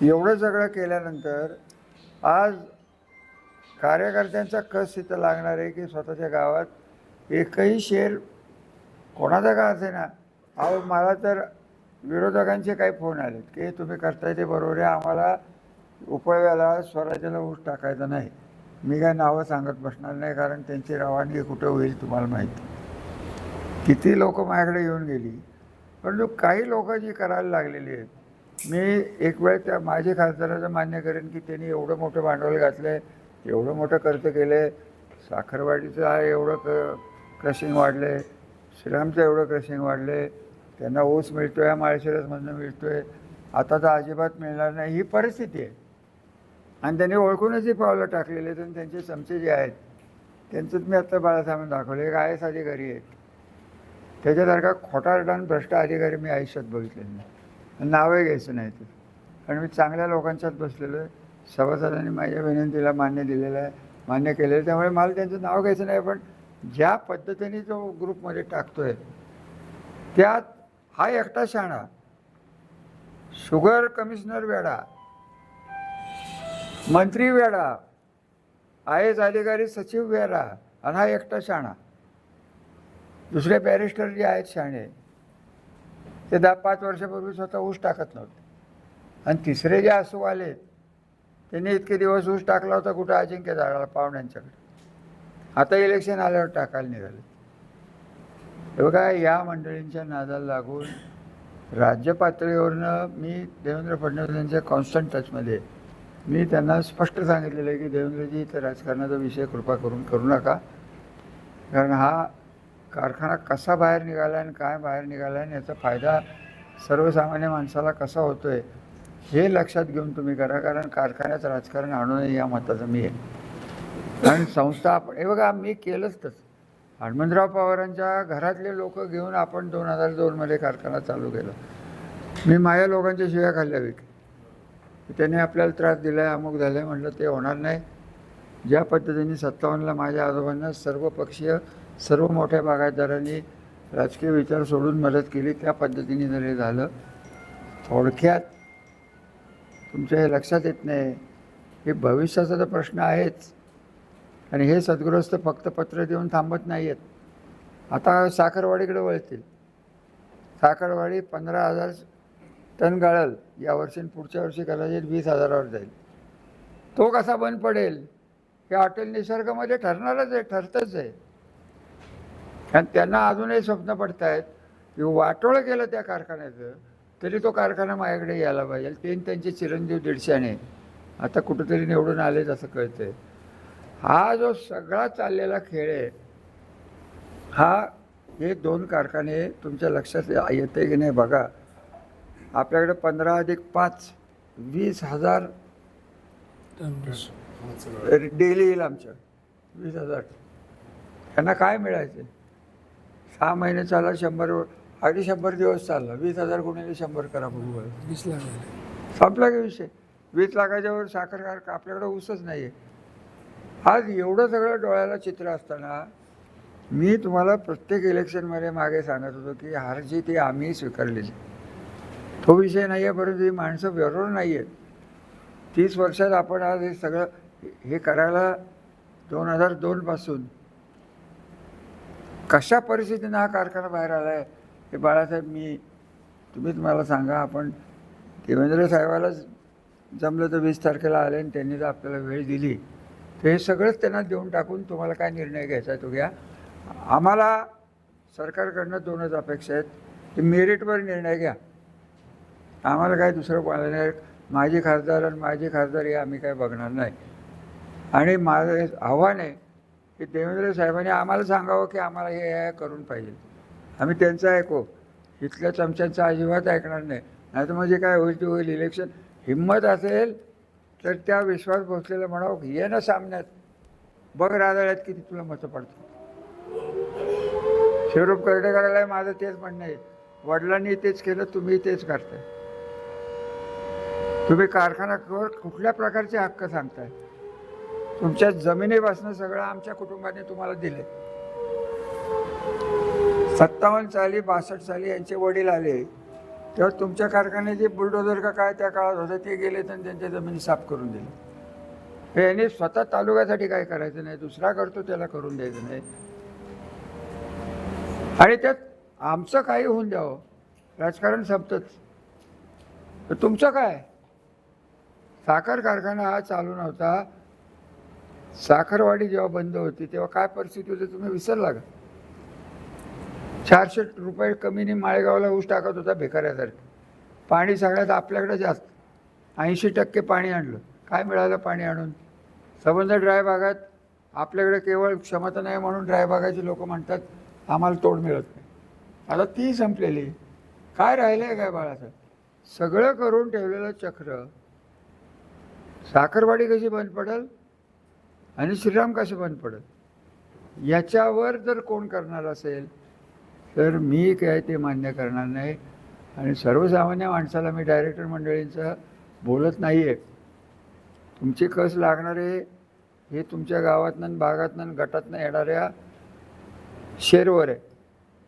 एवढं सगळं केल्यानंतर आज कार्यकर्त्यांचा कस इथं लागणार आहे की स्वतःच्या गावात एकही शेर कोणाचा का असे ना. अहो, मला तर विरोधकांचे काही फोन आलेत की तुम्ही करताय ते बरोबर आहे, आम्हाला उपळव्याला स्वराज्याला ऊस टाकायचा नाही. मी काय नावं सांगत बसणार नाही, कारण त्यांची रवानगी कुठं होईल तुम्हाला माहिती. किती लोक माझ्याकडे येऊन गेली, परंतु काही लोक जी करायला लागलेली आहेत. मी एक वेळ त्या माझे खासदाराचं मान्य करेन की त्यांनी एवढं मोठं भांडवल घातलं आहे, एवढं मोठं खर्च केलं आहे. साखरवाडीचं आहे एवढं क्रशिंग वाढलं आहे, श्रीरामचं एवढं क्रशिंग वाढलं आहे, त्यांना ऊस मिळतो आहे, माळशिरसमधनं मिळतो आहे, आता तर अजिबात मिळणार नाही, ही परिस्थिती आहे. आणि त्यांनी ओळखूनच ही पावलं टाकलेली आहेत. आणि त्यांचे चमचे जे आहेत त्यांचंच मी आत्ता बाळासाहेबांना दाखवलं. एक आय एस अधिकारी आहे, त्याच्यासारखा खोटारडा आणि भ्रष्ट अधिकारी मी आयुष्यात बघितलेलं नाही. नावही घ्यायचं नाही ते, कारण मी चांगल्या लोकांच्यात बसलेलो आहे. सभासदांनी माझ्या विनंतीला मान्य दिलेलं आहे, मान्य केलेलं आहे, त्यामुळे मला त्यांचं नाव घ्यायचं नाही. पण ज्या पद्धतीने तो ग्रुपमध्ये टाकतो आहे त्यात हा एकटा शाणा, शुगर कमिशनर वेडा, मंत्री वेडा, आय एस अधिकारी सचिव वेडा, आणि हा एकटा शाणा. दुसरे बॅरिस्टर जे आहेत शाणे ते 10-5 वर्षापूर्वी स्वतः ऊस टाकत नव्हते. आणि तिसरे जे आसू आले त्यांनी इतके दिवस ऊस टाकला होता कुठं अजिंक्य झाडाला पाहुण्यांच्याकडे, आता इलेक्शन आल्यावर टाकायला निघाले. हे बघा, या मंडळींच्या नादाला लागून राज्य पातळीवरनं मी देवेंद्र फडणवीस यांच्या कॉन्स्टंट टचमध्ये आहे. मी त्यांना स्पष्ट सांगितलेलं आहे की देवेंद्रजी, इथं राजकारणाचा विषय कृपा करून करू नका, कारण हा कारखाना कसा बाहेर निघाला आणि काय बाहेर निघाला आणि याचा फायदा सर्वसामान्य माणसाला कसा होतो आहे हे लक्षात घेऊन तुम्ही करा, कारण कारखान्यात राजकारण आणू नये या मताचं मी आहे. आणि संस्था आपण हे बघा, मी केलंच तसं. हनुमंतराव पवारांच्या घरातले लोक घेऊन आपण 2002मध्ये कारखाना चालू केला. मी माझ्या लोकांच्या शिव्या खाल्ल्या विक, त्याने आपल्याला त्रास दिला आहे, अमुक झालं आहे. म्हटलं ते होणार नाही. ज्या पद्धतीने 57ला माझ्या आजोबांना सर्वपक्षीय सर्व मोठ्या बागायतदारांनी राजकीय विचार सोडून मदत केली, त्या पद्धतीने जर हे झालं. थोडक्यात तुमच्या हे लक्षात येत नाही, हे भविष्याचा तर प्रश्न आहेच. आणि हे सद्गृहस्थ फक्त पत्र देऊन थांबत नाही आहेत. आता साखरवाडीकडे वळतील. साखरवाडी 15,000 टन गाळल यावर्षी, पुढच्या वर्षी कदाचित 20,000वर जाईल. तो कसा बंद पडेल हे हॉटेल निसर्गामध्ये ठरणारच आहे, ठरतंच आहे. आणि त्यांना अजूनही स्वप्न पडत आहेत की वाटोळं केलं त्या कारखान्याचं तरी तो कारखाना माझ्याकडे यायला पाहिजे. ते त्यांचे चिरंजीव 150 आता कुठंतरी निवडून आलेच असं कळतं आहे. हा जो सगळा चाललेला खेळ आहे, हा हे 2 कारखाने तुमच्या लक्षात येते की नाही बघा. आपल्याकडे 15 अधिक 5 20,000 डेली येईल आमच्या. 20,000 त्यांना काय मिळायचं? 6 महिने चालला, 100 अगदी 100 दिवस चालला. 20,000 गुणिले 100 करा बरोबर, 20 लाख संपला का विषय. 20 लाखाच्या वर साखर कारखाना आपल्याकडे ऊसच नाही आहे. आज एवढं सगळं डोळ्याला चित्र असताना मी तुम्हाला प्रत्येक इलेक्शनमध्ये मागे सांगत होतो की हार जी ती आम्ही स्वीकारलेली, तो विषय नाही आहे. परंतु ही माणसं बरोबर नाही आहेत. 30 वर्षात आपण आज हे सगळं हे करायला 2002पासून कशा परिस्थितीनं हा कारखाना बाहेर आला आहे हे बाळासाहेब, तुम्ही मला सांगा. आपण देवेंद्र साहेबालाच जमलं तर 20 तारखेला आले आणि त्यांनी जर आपल्याला वेळ दिली तर हे सगळंच त्यांना देऊन टाकून तुम्हाला काय निर्णय घ्यायचा आहे तो घ्या. आम्हाला सरकारकडनं 2च अपेक्षा आहेत की मेरिटवर निर्णय घ्या. आम्हाला काय दुसरं बोलायला नाही. माझी खासदार आणि माझी खासदार हे आम्ही काय बघणार नाही. आणि माझं आव्हान आहे की देवेंद्र साहेबांनी आम्हाला सांगावं की आम्हाला हे करून पाहिजे. आम्ही त्यांचं ऐकू, इथल्या चमच्यांचं अजिबात ऐकणार नाही. नाही तर म्हणजे काय होईल ते होईल. इलेक्शन हिंमत असेल तर त्या विश्वास बसलेला म्हणावं ये ना सामन्यात, बघ राजळ्यात किती तुला मतं पडतात. शिवरूप कर्डेकराला माझं तेच म्हणणं आहे, वडिलांनी तेच केलं, तुम्ही तेच करताय. तुम्ही कारखान्यावर कुठल्या प्रकारचे हक्क सांगताय? तुमच्या जमिनीपासून सगळं आमच्या कुटुंबाने तुम्हाला दिले. 57 साली 62 साली यांचे वडील आले तेव्हा तुमच्या कारखान्याचे बुलडोझर का काय त्या काळात होते ते गेले तर त्यांच्या जमिनी साफ करून दिले. हे यांनी स्वतः तालुक्यासाठी काय करायचं नाही, दुसरा करतो त्याला करून द्यायचं नाही. आणि त्यात आमचं काही होऊन द्यावं, राजकारण संपतंच. तर तुमचं काय? साखर कारखाना हा चालू नव्हता. साखरवाडी जेव्हा बंद होती तेव्हा काय परिस्थिती होती तुम्ही विसरला का? 400 रुपये कमीने माळेगावला ऊस टाकत होता भिकाऱ्यासारखं. पाणी सगळ्यात आपल्याकडे जास्त, 80% पाणी आणलं. काय मिळालं पाणी आणून? संबंध ड्राय भागात आपल्याकडे केवळ क्षमता नाही म्हणून ड्राय भागाची लोक म्हणतात आम्हाला तोड मिळत नाही. आता ती संपलेली. काय राहिलं आहे काय बाळासाहेब? सगळं करून ठेवलेलं चक्र. साखरवाडी कशी बंद पडेल आणि श्रीराम कसे बंद पडेल याच्यावर जर कोण करणार असेल तर मी काय ते मान्य करणार नाही. आणि सर्वसामान्य माणसाला मी डायरेक्टर मंडळींचं बोलत नाही आहे. तुमची कस लागणारे हे तुमच्या गावातनं भागातनं गटातनं येणाऱ्या शेअरवर आहे.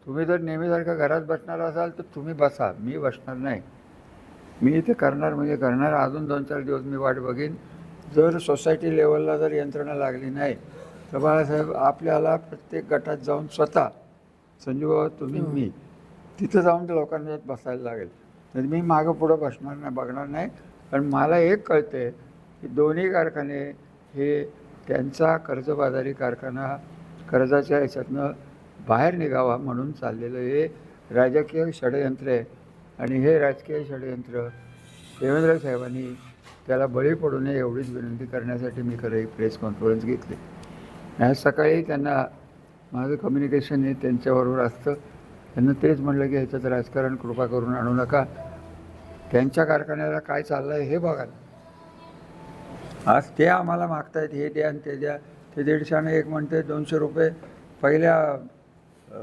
तुम्ही जर नेहमीसारखं घरात बसणार असाल तर तुम्ही बसा, मी बसणार नाही. मी इथे करणार म्हणजे करणार. अजून 2-4 दिवस मी वाट बघीन. जर सोसायटी लेवलला जर यंत्रणा लागली नाही तर बाळासाहेब आपल्याला प्रत्येक गटात जाऊन स्वतः संजू बाबा तुम्ही मी तिथं जाऊन त्या लोकांना बसायला लागेल. तर मी मागं पुढं बसणार नाही, बघणार नाही. पण मला एक कळते की दोन्ही कारखाने हे त्यांचा कर्जबाजारी कारखाना कर्जाच्या ह्याच्यातनं बाहेर निघावा म्हणून चाललेलं हे राजकीय षडयंत्र आहे. आणि हे राजकीय षडयंत्र देवेंद्र साहेबांनी त्याला बळी पडू नये एवढीच विनंती करण्यासाठी मी खरं एक प्रेस कॉन्फरन्स घेतली. आज सकाळी त्यांना माझं कम्युनिकेशन हे त्यांच्याबरोबर असतं. त्यांना तेच म्हटलं की ह्याच्यात राजकारण कृपा करून आणू नका. त्यांच्या कारखान्याला काय चाललं आहे हे बघा. आज ते आम्हाला मागतायत हे द्या आणि ते द्या. ते 150 एक म्हणते 200 रुपये पहिल्या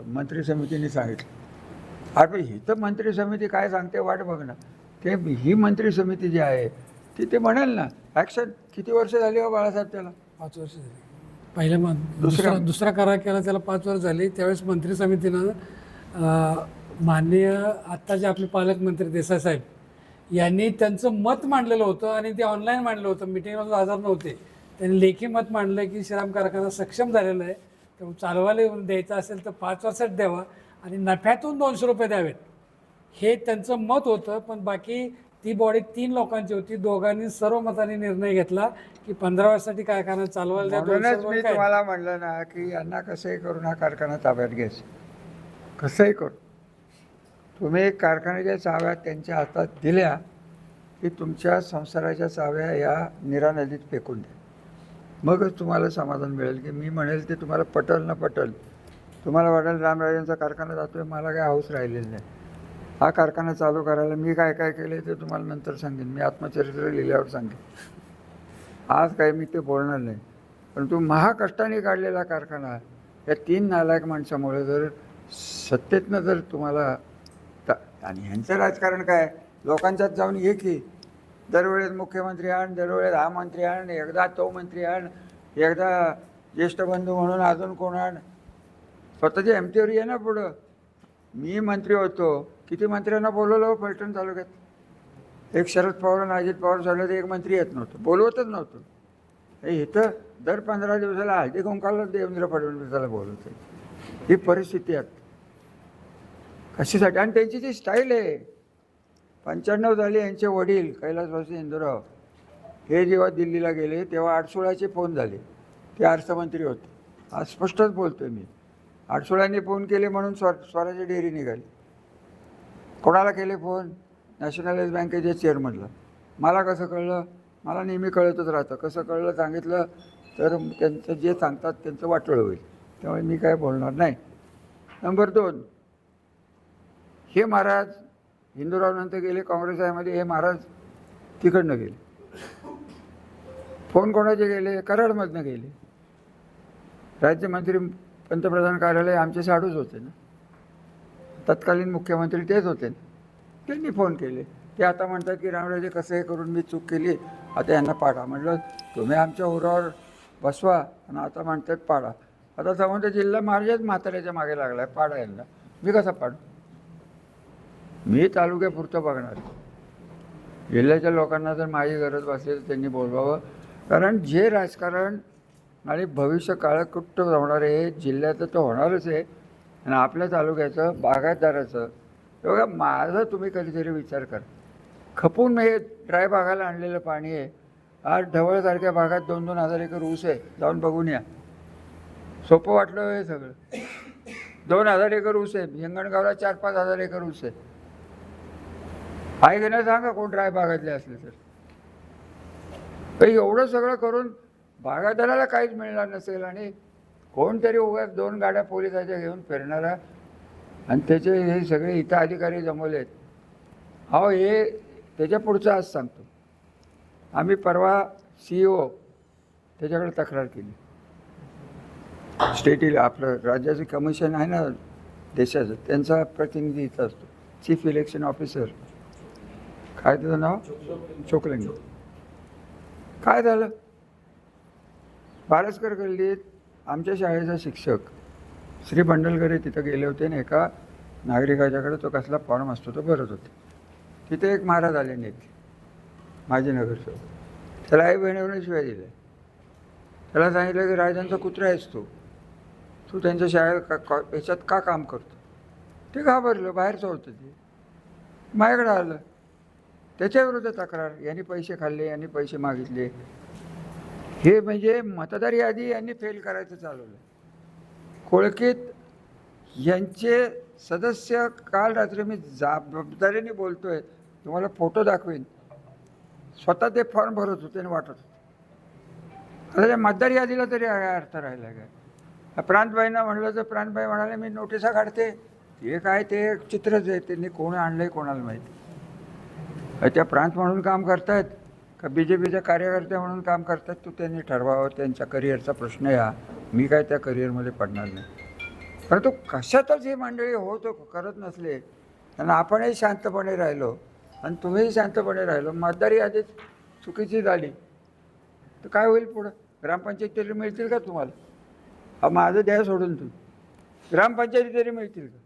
मंत्री समितीने सांगितलं. अरे ही तर मंत्री समिती काय सांगते वाट बघणं. ते ही मंत्री समिती जी आहे ती ते म्हणेल ना. ॲक्शन किती वर्ष झाली हो बाळासाहेब त्याला? 5 वर्ष झाली. पहिल्या दुसरा करार केला त्याला 5 वर्ष झाली. त्यावेळेस मंत्री समितीनं माननीय आत्ताचे आपले पालकमंत्री देसाई साहेब यांनी त्यांचं मत मांडलेलं होतं आणि ते ऑनलाईन मांडलं होतं. मिटिंगला हजर नव्हते. त्यांनी लेखी मत मांडलं की श्रीराम कारखाना सक्षम झालेला आहे, तर चालवायला द्यायचा असेल तर 5 वर्षात द्यावा आणि नफ्यातून 200 रुपये द्यावेत, हे त्यांचं मत होतं. पण बाकी ती बॉडी 3 लोकांची होती. दोघांनी सर्व मताने निर्णय घेतला की 15 वर्षासाठी कारखाना चालवायला द्या. म्हणूनच मी तुम्हाला म्हणलं ना की यांना कसंही करून हा कारखाना ताब्यात घ्यायचा. कसंही करून तुम्ही कारखान्याच्या चाव्या त्यांच्या हातात दिल्या की तुमच्या संसाराच्या चाव्या या नीरा नदीत फेकून द्या. मगच तुम्हाला समाधान मिळेल. की मी म्हणेल ते तुम्हाला पटल ना पटल. तुम्हाला वाटेल रामराजांचा कारखाना जातोय, मला काय हौस राहिलेली नाही. हा कारखाना चालू करायला मी काय काय केलं ते तुम्हाला नंतर सांगेन. मी आत्मचरित्र लिहिल्यावर सांगेन. आज काय मी ते बोलणार नाही. परंतु महाकष्टाने काढलेला कारखाना या 3 नालायक माणसामुळे जर सत्तेतनं जर तुम्हाला आणि ह्यांचं राजकारण काय लोकांच्यात जाऊन ये की दरवेळेस मुख्यमंत्री आण, दरवेळेस हा मंत्री आण, एकदा तो मंत्री आण, एकदा ज्येष्ठ बंधू म्हणून अजून कोण आण. स्वतःच्या एमटीवर ये ना पुढं. मी मंत्री होतो, किती मंत्र्यांना बोलवलं फलटण तालुक्यात. एक शरद पवार आणि अजित पवार झालं तर एक मंत्री येत नव्हतं, बोलवतच नव्हतं. हे इथं दर 15 दिवसाला हळदी कुंकाला देवेंद्र फडणवीसाला बोलवतं. ही परिस्थिती आहे कशासाठी. आणि त्यांची जी स्टाईल आहे 95 झाली. यांचे वडील कैलासवासी इंदुराव हे जेव्हा दिल्लीला गेले तेव्हा 816चे फोन झाले. ते अर्थमंत्री होते. आज स्पष्टच बोलतोय मी. 816ने फोन केले म्हणून स्वराज्य डेअरी निघाली. कोणाला केले फोन? नॅशनलाइज बँकेच्या चेअरमनला. मला कसं कळलं? मला नेहमी कळतच राहतं. कसं कळलं सांगितलं तर त्यांचं जे सांगतात त्यांचं वाटोळं होईल. त्यामुळे मी काय बोलणार नाही. नंबर 2, हे महाराज हिंदूरावनंतर गेले काँग्रेसमध्ये. हे महाराज तिकडनं गेले. फोन कोणाचे गेले? कराडमधनं गेले. राज्यमंत्री पंतप्रधान कार्यालय आमचे साडूच होते ना. तत्कालीन मुख्यमंत्री तेच होते ना. त्यांनी फोन केले. ते आता म्हणतात की रामराजे कसं हे करून मी चूक केली, आता यांना पाठवा. म्हटलं तुम्ही आमच्या उरावर बसवा आणि आता म्हणतात पाडा. आता समजा जिल्हा माझ्याच म्हाताऱ्याच्या मागे लागला आहे पाडा यांना. मी कसा पाडू? मी तालुक्यापुरतं बघणार. जिल्ह्याच्या लोकांना जर माझी गरज असेल त्यांनी बोलवावं. कारण जे राजकारण आणि भविष्य काळ कुठं होणार आहे जिल्ह्याचं तर होणारच आहे आणि आपल्या तालुक्याचं बागायतदाराचं. बघा माझं तुम्ही कधीतरी विचार करा. खपून हे ड्राय बागाला आणलेलं पाणी आहे. आज ढवळसारख्या भागात 2-2 हजार एकर ऊस आहे. जाऊन बघून या. सोपं वाटलं हे सगळं. 2,000 एकर ऊस आहे. हिंगणगावला 4-5 हजार एकर ऊस आहे. आहे की नाही सांगा कोण ड्राय बागातले असले तर. एवढं सगळं करून बागायतदाराला काहीच मिळणार नसेल आणि कोणतरी उगाच 2 गाड्या पोलिसाच्या घेऊन फिरणारा आणि त्याचे हे सगळे इथं अधिकारी जमवले आहेत. हो हे त्याच्या पुढचं आज सांगतो. आम्ही परवा CEO त्याच्याकडे तक्रार केली. स्टेट आपलं राज्याचं कमिशन आहे ना देशाचं, त्यांचा प्रतिनिधी इथं असतो. चीफ इलेक्शन ऑफिसर काय त्याचं नाव? चोकलिंग. काय झालं? बारसकर गल्लीत आमच्या शाळेचा शिक्षक श्री बंडलकरे तिथं गेले होते आणि एका नागरिकाच्याकडे तो कसला फॉर्म असतो तो भरत होते. तिथे एक महाराज आले नेते माजी नगरसेवक. त्याला आई बहिणीवरून शिवाय दिले. त्याला सांगितलं की राजांचा कुत्रा आहेस तू त्यांच्या शाळेत याच्यात का काम करतो? ते घाबरलं. बाहेरचं होतं ते. माझ्याकडे आलं. त्याच्याविरुद्ध तक्रार. यांनी पैसे खाल्ले, यांनी पैसे मागितले. हे म्हणजे मतदार यादी यांनी फेल करायचं चालवलं. कोळकीत यांचे सदस्य काल रात्री मी जबाबदारीने बोलतोय तुम्हाला फोटो दाखवेन. स्वतः ते फॉर्म भरत होते आणि वाटत होते. आता त्या मतदार यादीला तरी अर्थ राहिला काय? प्रांतबाईंना म्हणलं तर प्रांतबाई म्हणाले मी नोटिसा काढते. हे काय ते चित्रच आहे. त्यांनी कोण आणलं आहे कोणाला माहिती. त्या प्रांत म्हणून काम करतायत का BJPच्या कार्यकर्ते म्हणून काम करतात तो त्यांनी ठरवावं. त्यांच्या करिअरचा प्रश्न आहे. मी काय त्या करिअरमध्ये पडणार नाही. परंतु कशातच ही मंडळी होत करत नसले आणि आपणही शांतपणे राहिलो आणि तुम्हीही शांतपणे राहिलो. मतदार यादी चुकीची झाली तर काय होईल पुढं? ग्रामपंचायत तरी मिळतील का तुम्हाला? माझं द्या सोडून तुम्ही ग्रामपंचायती तरी मिळतील का?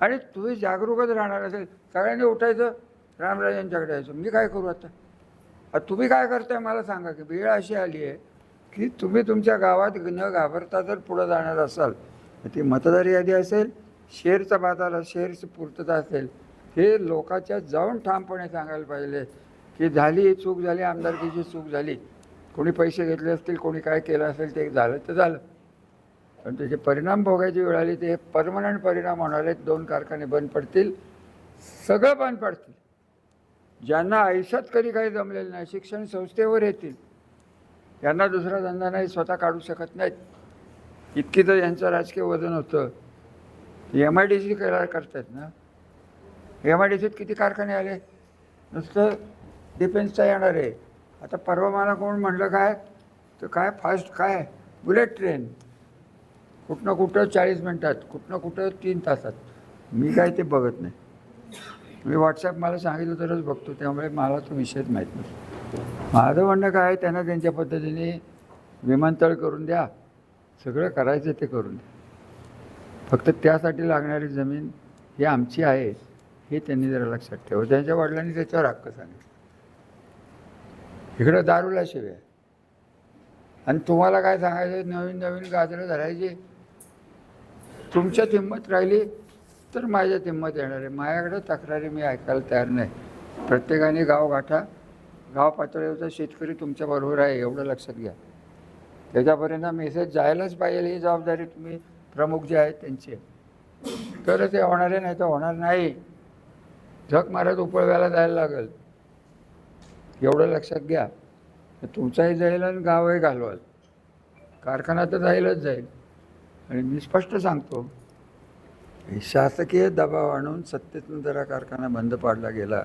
आणि तुम्ही जागरूकच राहणार असेल. सगळ्यांनी उठायचं रामराजांच्याकडे यायचं. मी काय करू आता? तुम्ही काय करताय मला सांगा. की वेळ अशी आली आहे की तुम्ही तुमच्या गावात न घाबरता जर पुढं जाणार असाल ती मतदार यादी असेल, शेअरचा बाजार, शेअरची पूर्तता असेल, हे लोकांच्या जाऊन ठामपणे सांगायला पाहिजे की झाली चूक झाली, आमदारकीची चूक झाली. कोणी पैसे घेतले असतील, कोणी काय केलं असेल ते झालं तर झालं. पण त्याचे परिणाम भोगायची वेळ आली ते परमनंट परिणाम होणार आहेत. 2 कारखाने बंद पडतील. सगळं बंद पडतील. ज्यांना आयुष्यात कधी काही जमलेलं नाही शिक्षण संस्थेवर येतील. यांना दुसरा धंदा नाही, स्वतः काढू शकत नाहीत. इतकी तर यांचं राजकीय वजन होतं. MIDC करतात ना. MIDCत किती कारखाने आले? नुसतं डिफेन्सचा येणार आहे. आता परवा मला कोण म्हणलं काय तर काय फास्ट काय बुलेट ट्रेन कुठनं कुठं 40 मिनटात, कुठनं कुठं 3 तासात. मी काय ते बघत नाही. मी व्हॉट्सॲप मला सांगितलं तरच बघतो. त्यामुळे मला तो विषयच माहीत नाही. माझं म्हणणं काय आहे त्यांना त्यांच्या पद्धतीने विमानतळ करून द्या. सगळं करायचं ते करून द्या. फक्त त्यासाठी लागणारी जमीन ही आमची आहे हे त्यांनी जरा लक्षात ठेवा. त्यांच्या वडिलांनी त्याच्यावर हक्क सांगितलं. इकडं दारूला शिव्या आणि तुम्हाला काय सांगायचं नवीन नवीन गाजरं धरायची. तुमच्यात हिंमत राहिली तर माझ्यात हिंमत येणार आहे. माझ्याकडे तक्रारी मी ऐकायला तयार नाही. प्रत्येकाने गाव गाठा. गाव पातळीवरचा शेतकरी तुमच्याबरोबर आहे एवढं लक्षात घ्या. त्याच्यापर्यंत मेसेज जायलाच पाहिजे ही जबाबदारी तुम्ही प्रमुख जे आहेत त्यांची आहे. तरच ते होणार आहे, नाही तर होणार नाही. झक मारत उपळव्याला जायला लागेल एवढं लक्षात घ्या. तुमचाही जाईल आणि गावही घालवाल. कारखाना तर जाईलच जाईल. आणि मी स्पष्ट सांगतो शासकीय दबाव आणून सत्तेतून जरा कारखाना बंद पाडला गेला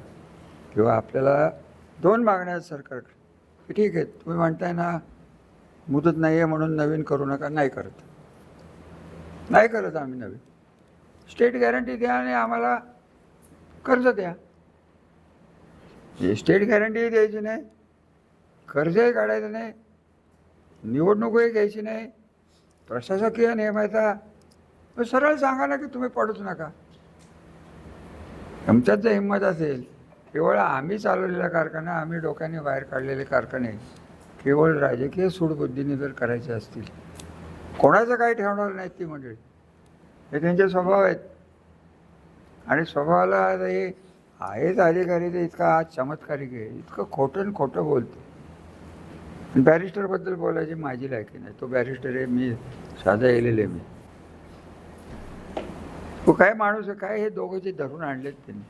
किंवा आपल्याला 2 मागण्या आहेत सरकारकडे की ठीक आहे तुम्ही म्हणताय ना मुदत नाही आहे म्हणून नवीन करू नका. नाही करत आम्ही नवीन. स्टेट गॅरंटी द्या आणि आम्हाला कर्ज द्या. स्टेट गॅरंटीही द्यायची नाही, कर्जही काढायचं नाही निवडणूकही घ्यायची नाही, प्रशासकीय नेमायचा, मग सरळ सांगा ना की तुम्ही पडूच नका. आमच्यात जर हिंमत असेल, केवळ आम्ही चालवलेला कारखाना, आम्ही डोक्याने बाहेर काढलेले कारखाने केवळ राजकीय सूडबुद्धीने जर करायचे असतील, कोणाचं काही ठेवणार नाहीत ती मंडळी. हे त्यांचे स्वभाव आहेत. आणि स्वभावाला हे आहेच अधिकारी ते इतका आज चमत्कारिक आहे, इतकं खोटं खोटं बोलतो. बॅरिस्टरबद्दल बोलायची माझी लायकी नाही. तो बॅरिस्टर आहे, मी साधा येलेले मी. तो काय माणूस आहे काय, हे दोघं धरून आणलेत त्यांनी.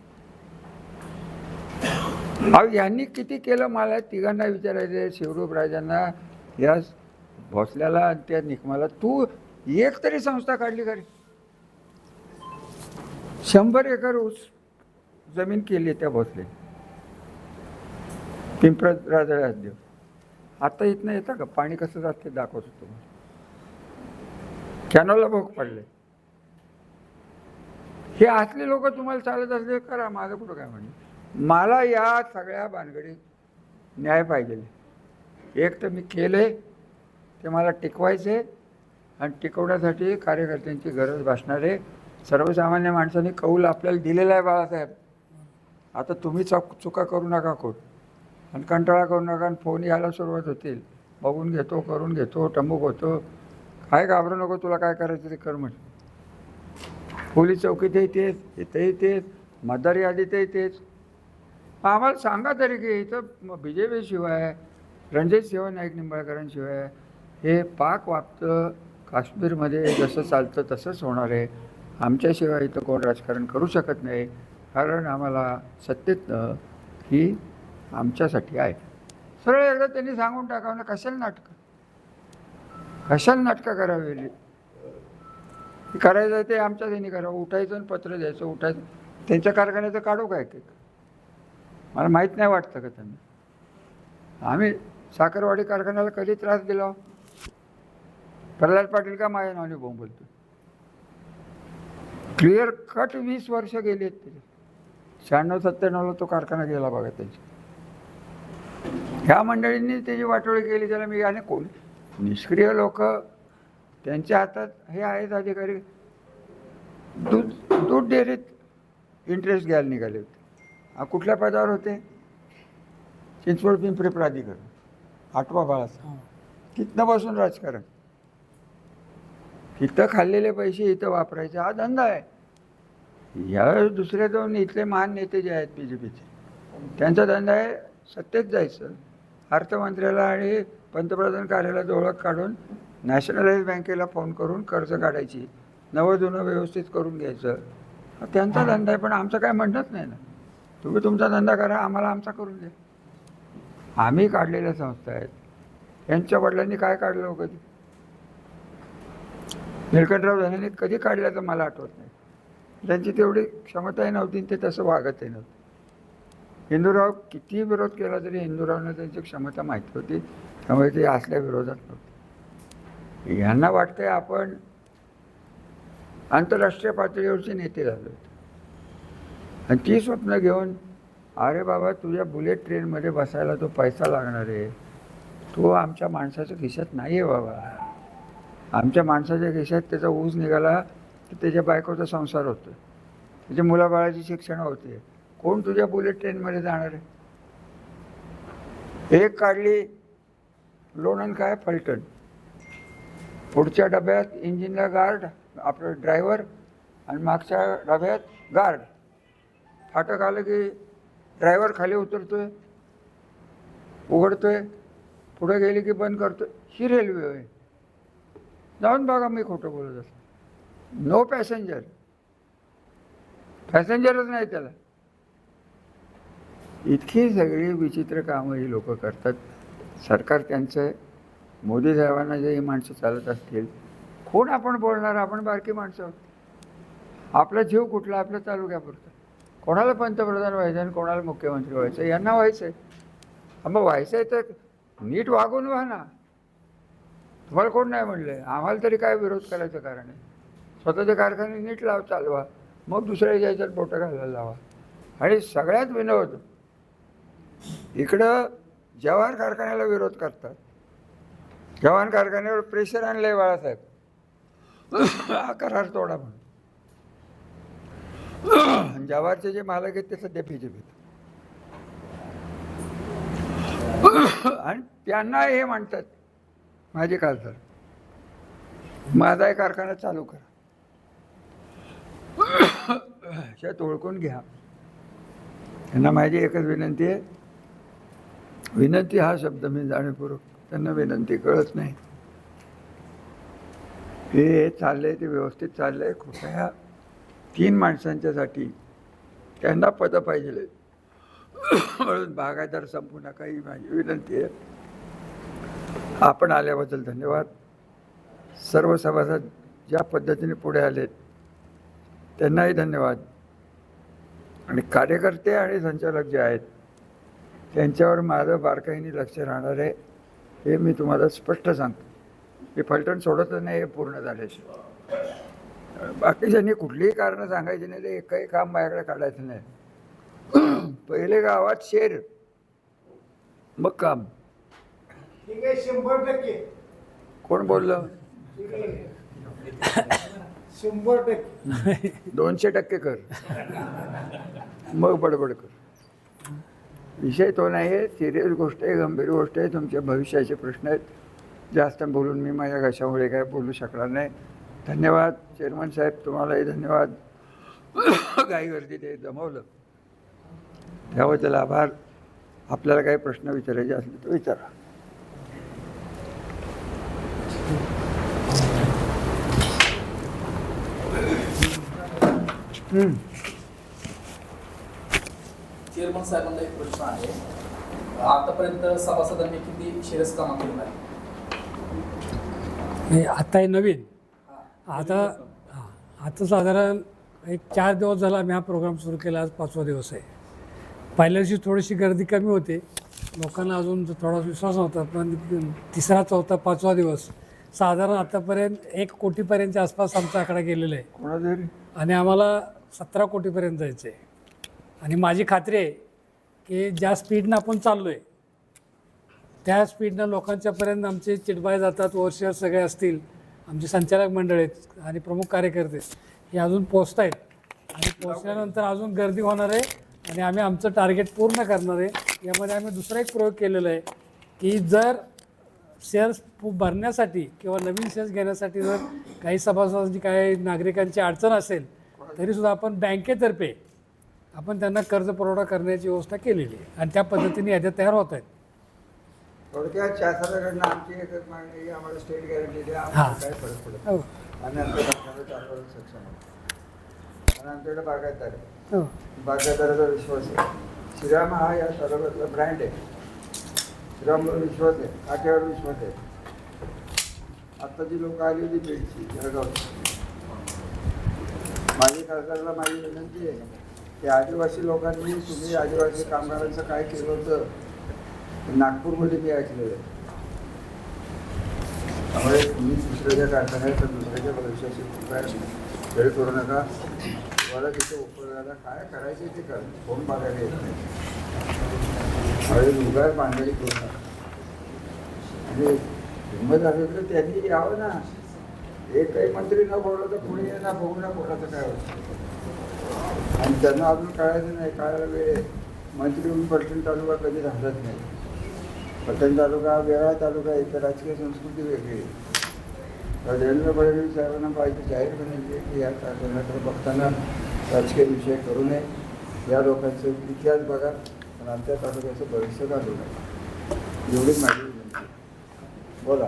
अहो यांनी किती केलं मला तिघांना विचारायचं, शिवरूप राजांना, या भोसल्याला आणि त्या निकमाला. तू एक तरी संस्था काढली का रे? 100 एकर ऊस जमीन केली त्या भोसले, पिंपळत राजळ्यात देव. आता इथनं येतं का पाणी कसं जात ते दाखवत होतो. कॅनोला भोग पडले. हे असले लोक तुम्हाला चालत असले करा, माझं कुठं काय म्हणणं. मला या सगळ्या भानगडीत न्याय पाहिजे. एक तर मी केले ते मला टिकवायचे, आणि टिकवण्यासाठी कार्यकर्त्यांची गरज भासणार आहे. सर्वसामान्य माणसांनी कौल आपल्याला दिलेला आहे बाळासाहेब. आता तुम्ही चुका करू नका कोण, आणि कंटाळा करू नका. आणि फोन यायला सुरुवात होतील, बघून घेतो, करून घेतो, टंबूक होतो. काय घाबरू नको, तुला काय करायचं ते कर म्हण. पोलीस चौकीतही तेच, इथंही तेच, मतदार यादीतही तेच. आम्हाला सांगा तरी की इथं BJP शिवाय, रणजित सिंह नाईक निंबाळकरांशिवाय हे पाक वागतं काश्मीरमध्ये जसं चालतं तसंच होणार आहे. आमच्याशिवाय इथं कोण राजकारण करू शकत नाही, कारण आम्हाला सत्तेतनं ही आमच्यासाठी आहे. सरळ एकदा त्यांनी सांगून टाकावं ना, कशाला नाटकं करावी. करायचं ते आमच्या त्यांनी करावं. उठायचं आणि पत्र द्यायचं, उठायचं. त्यांच्या कारखान्याचं काढू काय ते मला माहीत नाही वाटतं का त्यांना. आम्ही साखरवाडी कारखान्याला कधी त्रास दिला? प्रल्हाद पाटील का माझ्या नावाने बोंब बोलतो? क्लिअर कट 20 वर्ष गेली आहेत त्याचे. 96-97ला तो कारखाना गेला बघा त्यांची. ह्या मंडळींनी त्याची वाटोळी केली. त्याला मी आणि कोण निष्क्रिय लोक त्यांच्या हातात हे आहेत अधिकारी. दूध डेअरीत इंटरेस्ट घ्यायला निघाले होते. कुठल्या पदावर होते? चिंचवड पिंपरी प्राधिकरण, 8वा बाळाचा. तिथनं बसून राजकारण, इथं खाल्लेले पैसे इथं वापरायचे, हा धंदा आहे. या दुसऱ्या दोन इथले महान नेते जे आहेत BJPचे, त्यांचा धंदा आहे सत्तेत जायचं, अर्थमंत्र्याला आणि पंतप्रधान कार्यालयात ओळख काढून नॅशनलाइज बँकेला फोन करून कर्ज काढायची, नवं व्यवस्थित करून घ्यायचं. त्यांचा धंदा आहे. पण आमचं काय म्हणत नाही ना, तुम्ही तुमचा धंदा करा, आम्हाला आमचा करून द्या. आम्ही काढलेल्या संस्था आहेत. यांच्या वडिलांनी काय काढलं हो कधी? निलकंठराव धनाने कधी काढल्याचं मला आठवत नाही. त्यांची तेवढी क्षमताही नव्हती, ते तसं वागतही नव्हतं. हिंदूराव किती विरोध केला तरी हिंदूरावनं त्यांची क्षमता माहिती होती, त्यामुळे ते असल्या विरोधात नव्हते. यांना वाटतंय आपण आंतरराष्ट्रीय पातळीवरचे नेते झालो होते, आणि ती स्वप्न घेऊन अरे बाबा तुझ्या बुलेट ट्रेनमध्ये बसायला तो पैसा लागणार आहे, तो आमच्या माणसाच्या खिशात नाही आहे बाबा. आमच्या माणसाच्या खिशात त्याचा ऊस निघाला तर त्याच्या बायकोचा संसार होतो, त्याच्या मुलाबाळाची शिक्षणं होते. कोण तुझ्या बुलेट ट्रेनमध्ये जाणार आहे? एक काढली लोणंद काय फलटण, पुढच्या डब्यात इंजिनला गार्ड आपलं ड्रायव्हर, आणि मागच्या डब्यात गार्ड. फाटक आलं की ड्रायव्हर खाली उतरतोय, उघडतोय, पुढे गेली की बंद करतोय. ही रेल्वे आहे. जाऊन बघा, मी खोटं बोलत असतो. नो पॅसेंजर, पॅसेंजरच नाही त्याला. इतकी सगळी विचित्र कामं ही लोक करतात. सरकार त्यांचं, मोदी साहेबांना जे ही माणसं चालत असतील, कोण आपण बोलणार? आपण बारकी माणसं आहोत. आपला जीव कुठला? आपल्या तालुक्यापुरता. कोणाला पंतप्रधान व्हायचं आणि कोणाला मुख्यमंत्री व्हायचं? यांना व्हायचं आहे. मग व्हायचं आहे तर नीट वागून व्हा ना. तुम्हाला कोण नाही म्हणलं आहे? आम्हाला तरी काय विरोध करायचं कारण आहे? स्वतःचे कारखाने नीट चालवा, मग दुसऱ्या याच्यात बोटं घालायला लावा. आणि सगळ्यात विनोद, इकडं जवाहर कारखान्याला विरोध करतात, जवान कारखान्यावर प्रेशर आणलंय बाळासाहेब, हा करार तोडा म्हणून. जवारचे जे मालक आहेत ते सध्या बीजेपीत, आणि त्यांना हे म्हणतात माझे खासदार, माझा एक कारखाना चालू करा. शेत ओळखून घ्या. त्यांना माझी एकच विनंती आहे, विनंती हा शब्द मी जाणीवपूर्वक, त्यांना विनंती कळत नाही. हे चाललंय ते व्यवस्थित चाललंय. कृपया 3 माणसांच्यासाठी त्यांना पदं पाहिजे म्हणून बागायतदार संपू नका, ही माझी विनंती आहे. आपण आल्याबद्दल धन्यवाद. सर्व सभासद ज्या पद्धतीने पुढे आलेत त्यांनाही धन्यवाद. आणि कार्यकर्ते आणि संचालक जे आहेत त्यांच्यावर माझं बारकाईने लक्ष राहणार आहे, हे मी तुम्हाला स्पष्ट सांगतो. मी फलटण सोडतच नाही हे पूर्ण झाल्याशिवाय. बाकीच्यांनी कुठलीही कारणं सांगायची नाही, ते एकही काम माझ्याकडे काढायचं नाही. पहिले गावात शेर, मग काम. ठीक आहे, 100%. कोण बोललं? 100%. 200% कर, मग बडबड कर. विषय तो नाही आहे. सिरियस गोष्ट आहे, गंभीर गोष्ट आहे. तुमच्या भविष्याचे प्रश्न आहेत. जास्त बोलून मी माझ्या घशामुळे काय बोलू शकणार नाही. धन्यवाद चेअरमन साहेब, तुम्हालाही धन्यवाद. काही गर्दी ते जमवलं त्याबद्दल आभार. आपल्याला काही प्रश्न विचारायचे असले तर विचारा. चेअरमन साहेबांना एक प्रश्न आहे. आतापर्यंत सभासदांनी किती शेअर्स जमा केलेला आहे? आता हे नवीन, आता साधारण एक 4 दिवस झाला आम्ही हा प्रोग्राम सुरू केला. आज 5वा दिवस आहे. पहिल्या दिवशी थोडीशी गर्दी कमी होती, लोकांना अजून थोडा विश्वास नव्हता, पण 3रा 4था 5वा दिवस साधारण आतापर्यंत 1 कोटीपर्यंतच्या आसपास आमचा आकडा गेलेला आहे. आणि आम्हाला 17 कोटीपर्यंत जायचं आहे. आणि माझी खात्री आहे की ज्या स्पीडनं आपण चाललो आहे त्या स्पीडनं लोकांच्यापर्यंत आमचे चिटबाय जातात, ओव्हरशिअर सगळे असतील, आमचे संचालक मंडळ आहेत आणि प्रमुख कार्यकर्ते हे अजून पोचत आहेत. आणि पोचल्यानंतर अजून गर्दी होणार आहे आणि आम्ही आमचं टार्गेट पूर्ण करणार आहे. यामध्ये आम्ही दुसरा एक प्रयोग केलेला आहे की जर शेअर्स भरण्यासाठी किंवा नवीन शेअर्स घेण्यासाठी जर काही सभासदांची काही नागरिकांची अडचण असेल तरीसुद्धा आपण बँकेतर्फे आपण त्यांना कर्ज पुरवठा करण्याची व्यवस्था केलेली आहे. आणि त्या पद्धतीने याद्या तयार होत आहेत. थोडक्यात शासनाकडनं आमची एकच मागणी आहे, आम्हाला स्टेट गॅरंटी द्या, आम्हाला काय फरक पडत हो. आणि आमच्या कारखाना चालवायला सक्षम आहे. आणि आमच्याकडे बागायतदार आहे. हो. बागायतदाराचा विश्वास आहे. श्रीराम हा या तालुक्यातला ब्रँड आहे. श्रीरामवर विश्वास आहे, काठ्यावर विश्वास आहे. आत्ता जी लोक आली होती पेठची जळगावची, माझी खासदाराला माझी विनंती आहे की आदिवासी लोकांनी, तुम्ही आदिवासी कामगारांचं काय केलं होतं नागपूरमध्ये मी ऐकलेलं आहे. त्यामुळे तुम्ही दुसऱ्याच्या कारखान्यात दुसऱ्याच्या भविष्याशी वेळ करू नका. तुम्हाला तिथे उपयोगाला काय करायचे ते करा, कोण बघायला येत नाही. उगाच बांधणी करू नका. आणि हिंमत असेल तर त्यांनी यावं ना. एकही मंत्री न बोललं तर पुढे ये ना, बघू ना कोणाचं काय होतं. आणि त्यांना अजून कळायचं नाही, कळायला वेळ आहे. मंत्री होऊन फलटण तालुका कधी झालाच नाही. फलटण तालुका वेगळा तालुका आहे, तर राजकीय संस्कृती वेगळी आहे. तर देवेंद्र फडणवीस साहेबांना पाहिजे जाहीरपणे की या कारखान्याकडे बघताना राजकीय विषय करू नये. या लोकांचा इतिहास बघा, पण आमच्या तालुक्याचं भविष्य घालू नये, एवढीच माझी विनंती. बोला.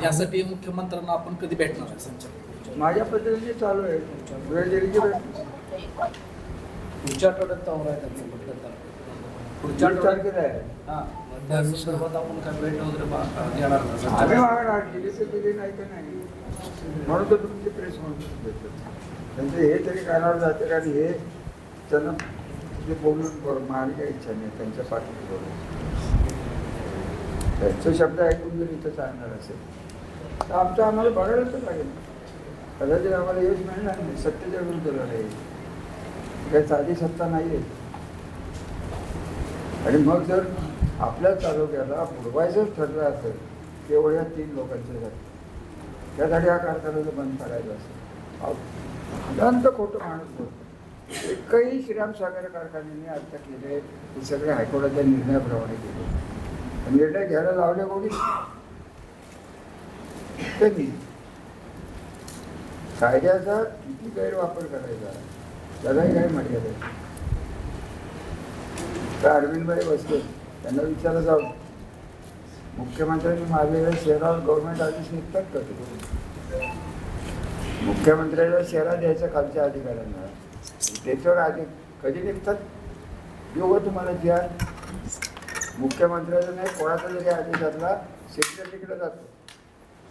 यासाठी मुख्यमंत्र्यांना आपण कधी भेटणार आहे संचालक? माझ्या पद्धतीने चालू आहे, वेळ दिली की भेट. पुढच्या आठवड्यात तयार आहे त्यांचं म्हटलं. पुढच्या तारखेला आहे. हां, त्या संदर्भात आपण काय भेट वगैरे देणार का? आम्ही मागणार, दिली तर दिली, नाही तर नाही. म्हणून तर तुमची प्रेस म्हणून देतो. त्यांचे हे तरी कानावर जाते, कारण हे त्यांना जे बोलून मारायची काही इच्छा नाही त्यांच्या पाठीत बोलून. त्यांचे शब्द ऐकून जर इथं चालणार असेल तर आमचं आम्हाला बघायला तर लागेल. कदाचित आम्हाला यश मिळणार नाही, सत्तेच्या विरुद्ध लढाई, काही साधी सत्ता नाही आहे. आणि मग जर आपल्या तालुक्याला बुडवायचंच ठरलं असेल तेवढ्या 3 लोकांचे जाते. त्यासाठी हा कारखाना बंद करायचा असतो. अनंत खोटं माणूस बोलतो. एकही श्रीराम सागर कारखान्याने आता केले हे सगळे हायकोर्टाच्या निर्णयाप्रमाणे केले. निर्णय घ्यायला लावले कोणी त्यांनी. कायद्याचा किती गैरवापर करायचा त्यालाही काही मर्यादा आहे. तर अरविंदभाई बसले त्यांना विचारलं जाऊ मुख्यमंत्र्यांनी मारलेल्या शहरावर गव्हर्नमेंट आदेश निघतात का ते? मुख्यमंत्र्याला शहरात द्यायचं खालच्या अधिकाऱ्यांना त्याच्यावर आधी कधी निघतात? देऊ तुम्हाला जी आर. मुख्यमंत्र्याचा नाही कोणाचा जरी आदेश घातला सेक्रेटरीकडे जातो.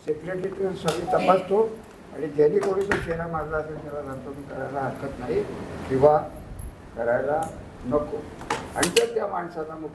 सेक्रेटरी सगळी तपासतो आणि ज्यांनी कोणी तो शेरा मारला असेल त्याला सांगतो मी करायला हरकत नाही किंवा करायला नको. आणि जर त्या माणसाला मुख्य